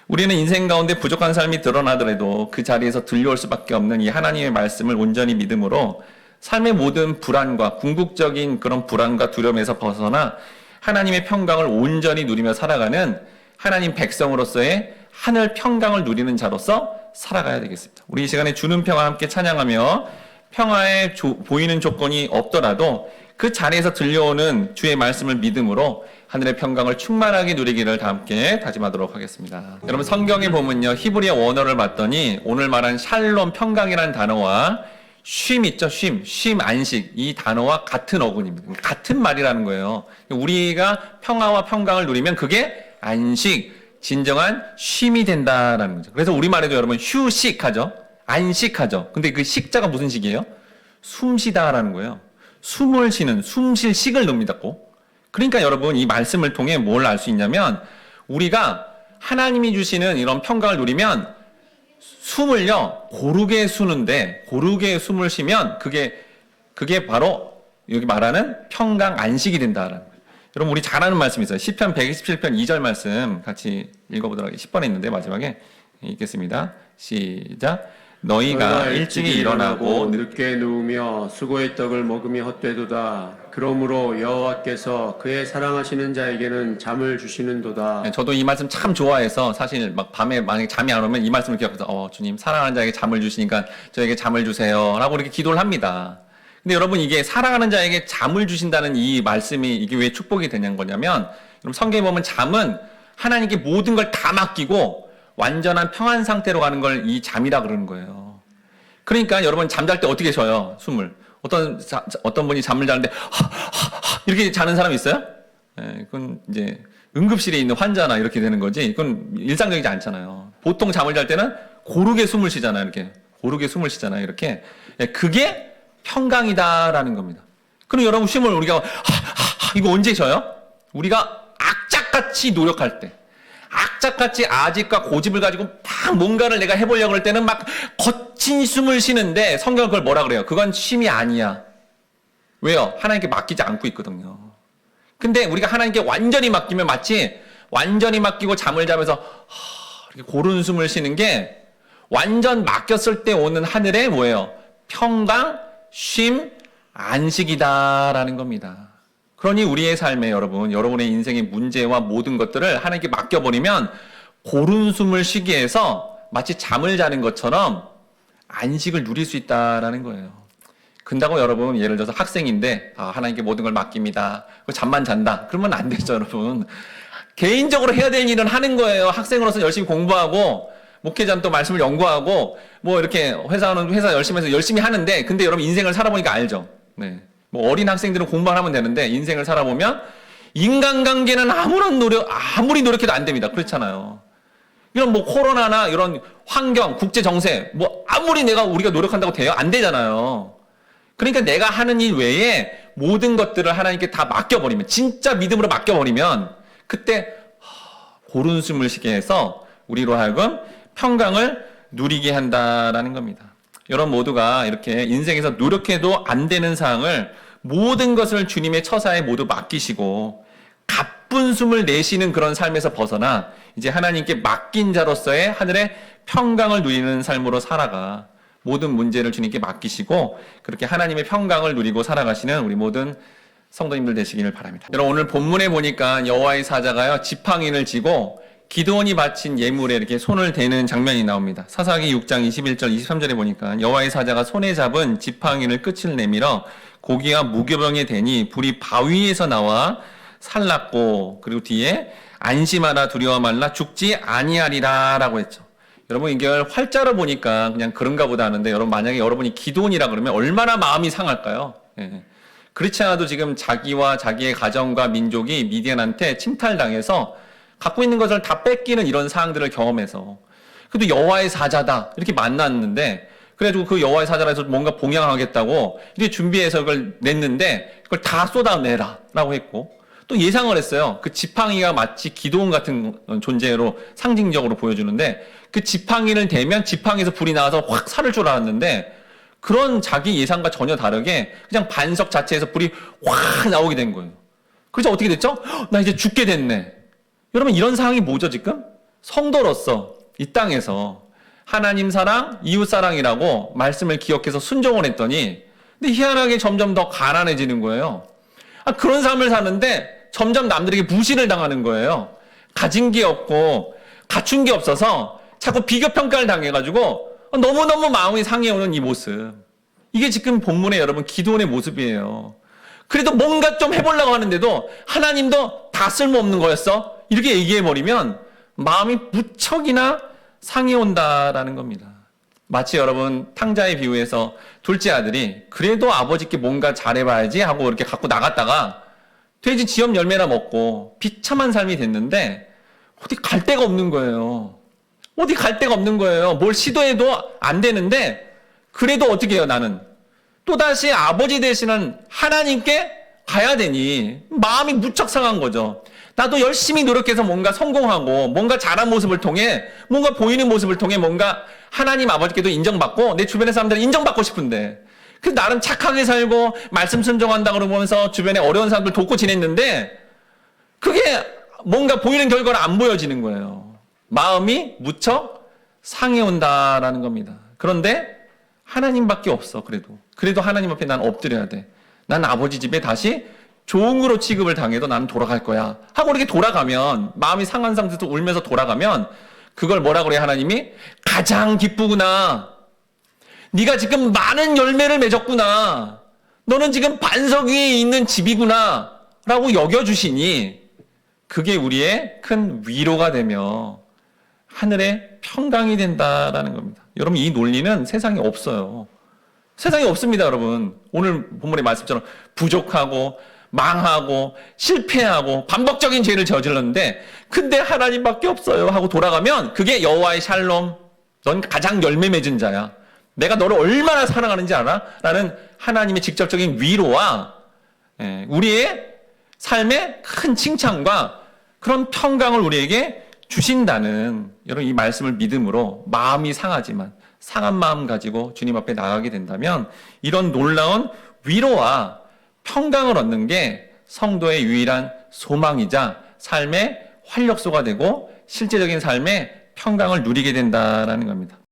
우리는 인생 가운데 부족한 삶이 드러나더라도 그 자리에서 들려올 수밖에 없는 이 하나님의 말씀을 온전히 믿음으로 삶의 모든 불안과 궁극적인 그런 불안과 두려움에서 벗어나 하나님의 평강을 온전히 누리며 살아가는 하나님 백성으로서의 하늘 평강을 누리는 자로서 살아가야 되겠습니다. 우리 이 시간에 주는 평화 함께 찬양하며 평화에 보이는 조건이 없더라도 그 자리에서 들려오는 주의 말씀을 믿음으로 하늘의 평강을 충만하게 누리기를 다 함께 다짐하도록 하겠습니다. 여러분 성경에 보면요. 히브리어 원어를 봤더니 오늘 말한 샬롬 평강이라는 단어와 쉼 있죠. 쉼 안식 이 단어와 같은 어근입니다. 같은 말이라는 거예요. 우리가 평화와 평강을 누리면 그게 안식, 진정한 쉼이 된다라는 거죠. 그래서 우리말에도 여러분 휴식하죠. 안식하죠. 근데 그 식자가 무슨 식이에요? 숨쉬다라는 거예요. 숨을 쉬는, 숨쉴 식을 넣습니다. 꼭. 그러니까 여러분 이 말씀을 통해 뭘 알 수 있냐면 우리가 하나님이 주시는 이런 평강을 누리면 숨을요 고르게 쉬는데 고르게 숨을 쉬면 그게 바로 여기 말하는 평강 안식이 된다라는 거예요. 여러분 우리 잘 아는 말씀이 있어요. 시편 127편 2절 말씀 같이 읽어보도록 하겠습니다. 10번에 있는데 마지막에 읽겠습니다. 시작. 너희가 일찍이 일어나고 늦게 누우며 수고의 떡을 먹음이 헛되도다. 그러므로 여호와께서 그의 사랑하시는 자에게는 잠을 주시는도다. 저도 이 말씀 참 좋아해서 사실 막 밤에 만약에 잠이 안 오면 이 말씀을 기억해서 주님 사랑하는 자에게 잠을 주시니까 저에게 잠을 주세요 라고 이렇게 기도를 합니다. 근데 여러분 이게 사랑하는 자에게 잠을 주신다는 이 말씀이 이게 왜 축복이 되는 거냐면 여러분 성경에 보면 잠은 하나님께 모든 걸 다 맡기고 완전한 평안 상태로 가는 걸 이 잠이라 그러는 거예요. 그러니까 여러분 잠잘 때 어떻게 쉬어요? 숨을. 어떤 분이 잠을 자는데 이렇게 자는 사람 있어요? 그건 이제 응급실에 있는 환자나 이렇게 되는 거지. 그건 일상적이지 않잖아요. 보통 잠을 잘 때는 고르게 숨을 쉬잖아요. 이렇게 고르게 숨을 쉬잖아요. 이렇게 그게 평강이다라는 겁니다. 그럼 여러분 쉼을 우리가 이거 언제 쉬어요? 우리가 악착같이 노력할 때. 악착같이 아집과 고집을 가지고 막 뭔가를 내가 해보려고 할 때는 막 거친 숨을 쉬는데 성경은 그걸 뭐라 그래요? 그건 쉼이 아니야. 왜요? 하나님께 맡기지 않고 있거든요. 근데 우리가 하나님께 완전히 맡기면 마치 완전히 맡기고 잠을 자면서 이렇게 고른 숨을 쉬는 게 완전 맡겼을 때 오는 하늘의 뭐예요? 평강, 쉼, 안식이다라는 겁니다. 그러니 우리의 삶에 여러분의 인생의 문제와 모든 것들을 하나님께 맡겨버리면 고른 숨을 쉬게 해서 마치 잠을 자는 것처럼 안식을 누릴 수 있다라는 거예요. 근다고 여러분 예를 들어서 학생인데 하나님께 모든 걸 맡깁니다. 잠만 잔다. 그러면 안 되죠, 여러분. 개인적으로 해야 될 일은 하는 거예요. 학생으로서 열심히 공부하고 목회자는 또 말씀을 연구하고 뭐 이렇게 회사는 회사 열심히 해서 열심히 하는데 근데 여러분 인생을 살아보니까 알죠. 네. 뭐 어린 학생들은 공부만 하면 되는데 인생을 살아보면 인간관계는 아무리 노력해도 안 됩니다. 그렇잖아요. 이런 뭐 코로나나 이런 환경, 국제 정세 뭐 아무리 우리가 노력한다고 돼요? 안 되잖아요. 그러니까 내가 하는 일 외에 모든 것들을 하나님께 다 맡겨버리면 진짜 믿음으로 맡겨버리면 그때 고른 숨을 쉬게 해서 우리로 하여금 평강을 누리게 한다라는 겁니다. 여러분 모두가 이렇게 인생에서 노력해도 안 되는 사항을 모든 것을 주님의 처사에 모두 맡기시고 가쁜 숨을 내쉬는 그런 삶에서 벗어나 이제 하나님께 맡긴 자로서의 하늘의 평강을 누리는 삶으로 살아가. 모든 문제를 주님께 맡기시고 그렇게 하나님의 평강을 누리고 살아가시는 우리 모든 성도님들 되시기를 바랍니다. 여러분, 오늘 본문에 보니까 여호와의 사자가요 지팡이를 쥐고 기드온이 바친 예물에 이렇게 손을 대는 장면이 나옵니다. 사사기 6장 21절 23절에 보니까 여호와의 사자가 손에 잡은 지팡이를 끝을 내밀어 고기와 무교병에 대니 불이 바위에서 나와 살랐고, 그리고 뒤에 안심하라 두려워 말라 죽지 아니하리라 라고 했죠. 여러분, 이걸 활자로 보니까 그냥 그런가 보다 하는데, 여러분 만약에 여러분이 기드온이라 그러면 얼마나 마음이 상할까요? 예. 그렇지 않아도 지금 자기와 자기의 가정과 민족이 미디안한테 침탈당해서 갖고 있는 것을 다 뺏기는 이런 상황들을 경험해서, 그래도 여호와의 사자다 이렇게 만났는데, 그래가지고 그 여호와의 사자라서 뭔가 봉양하겠다고 이렇게 준비해서 그걸 냈는데 그걸 다 쏟아내라 라고 했고, 또 예상을 했어요. 그 지팡이가 마치 기드온 같은 존재로 상징적으로 보여주는데, 그 지팡이를 대면 지팡이에서 불이 나와서 확 살을 줄 알았는데, 그런 자기 예상과 전혀 다르게 그냥 반석 자체에서 불이 확 나오게 된 거예요. 그래서 어떻게 됐죠? 나 이제 죽게 됐네. 여러분, 이런 상황이 뭐죠 지금? 성도로서 이 땅에서 하나님 사랑, 이웃 사랑이라고 말씀을 기억해서 순종을 했더니, 근데 희한하게 점점 더 가난해지는 거예요. 그런 삶을 사는데 점점 남들에게 무시를 당하는 거예요. 가진 게 없고 갖춘 게 없어서 자꾸 비교평가를 당해가지고 너무너무 마음이 상해오는 이 모습. 이게 지금 본문의 여러분 기드온의 모습이에요. 그래도 뭔가 좀 해보려고 하는데도 하나님도 다 쓸모없는 거였어? 이렇게 얘기해버리면 마음이 무척이나 상해온다라는 겁니다. 마치 여러분 탕자의 비유에서 둘째 아들이 그래도 아버지께 뭔가 잘해봐야지 하고 이렇게 갖고 나갔다가 돼지 지엽 열매나 먹고 비참한 삶이 됐는데 어디 갈 데가 없는 거예요. 어디 갈 데가 없는 거예요. 뭘 시도해도 안 되는데, 그래도 어떻게 해요, 나는? 또다시 아버지 되시는 하나님께 가야 되니 마음이 무척 상한 거죠. 나도 열심히 노력해서 뭔가 성공하고 뭔가 잘한 모습을 통해, 뭔가 보이는 모습을 통해 뭔가 하나님 아버지께도 인정받고 내 주변의 사람들은 인정받고 싶은데, 그래서 나름 착하게 살고 말씀 순종한다 그러면서 주변에 어려운 사람들 돕고 지냈는데 그게 뭔가 보이는 결과는 안 보여지는 거예요. 마음이 무척 상해온다라는 겁니다. 그런데 하나님밖에 없어. 그래도 하나님 앞에 난 엎드려야 돼. 난 아버지 집에 다시 종으로 취급을 당해도 나는 돌아갈 거야 하고 이렇게 돌아가면, 마음이 상한 상태에서 울면서 돌아가면 그걸 뭐라 그래요? 하나님이 가장 기쁘구나. 네가 지금 많은 열매를 맺었구나. 너는 지금 반석 위에 있는 집이구나 라고 여겨주시니 그게 우리의 큰 위로가 되며 하늘의 평강이 된다라는 겁니다. 여러분, 이 논리는 세상에 없어요. 세상에 없습니다, 여러분. 오늘 본문의 말씀처럼 부족하고 망하고 실패하고 반복적인 죄를 저질렀는데 근데 하나님밖에 없어요 하고 돌아가면 그게 여호와의 샬롬, 넌 가장 열매 맺은 자야, 내가 너를 얼마나 사랑하는지 알아? 라는 하나님의 직접적인 위로와 우리의 삶의 큰 칭찬과 그런 평강을 우리에게 주신다는, 여러분 이 말씀을 믿음으로 마음이 상하지만 상한 마음 가지고 주님 앞에 나가게 된다면 이런 놀라운 위로와 평강을 얻는 게 성도의 유일한 소망이자 삶의 활력소가 되고 실제적인 삶의 평강을 누리게 된다라는 겁니다.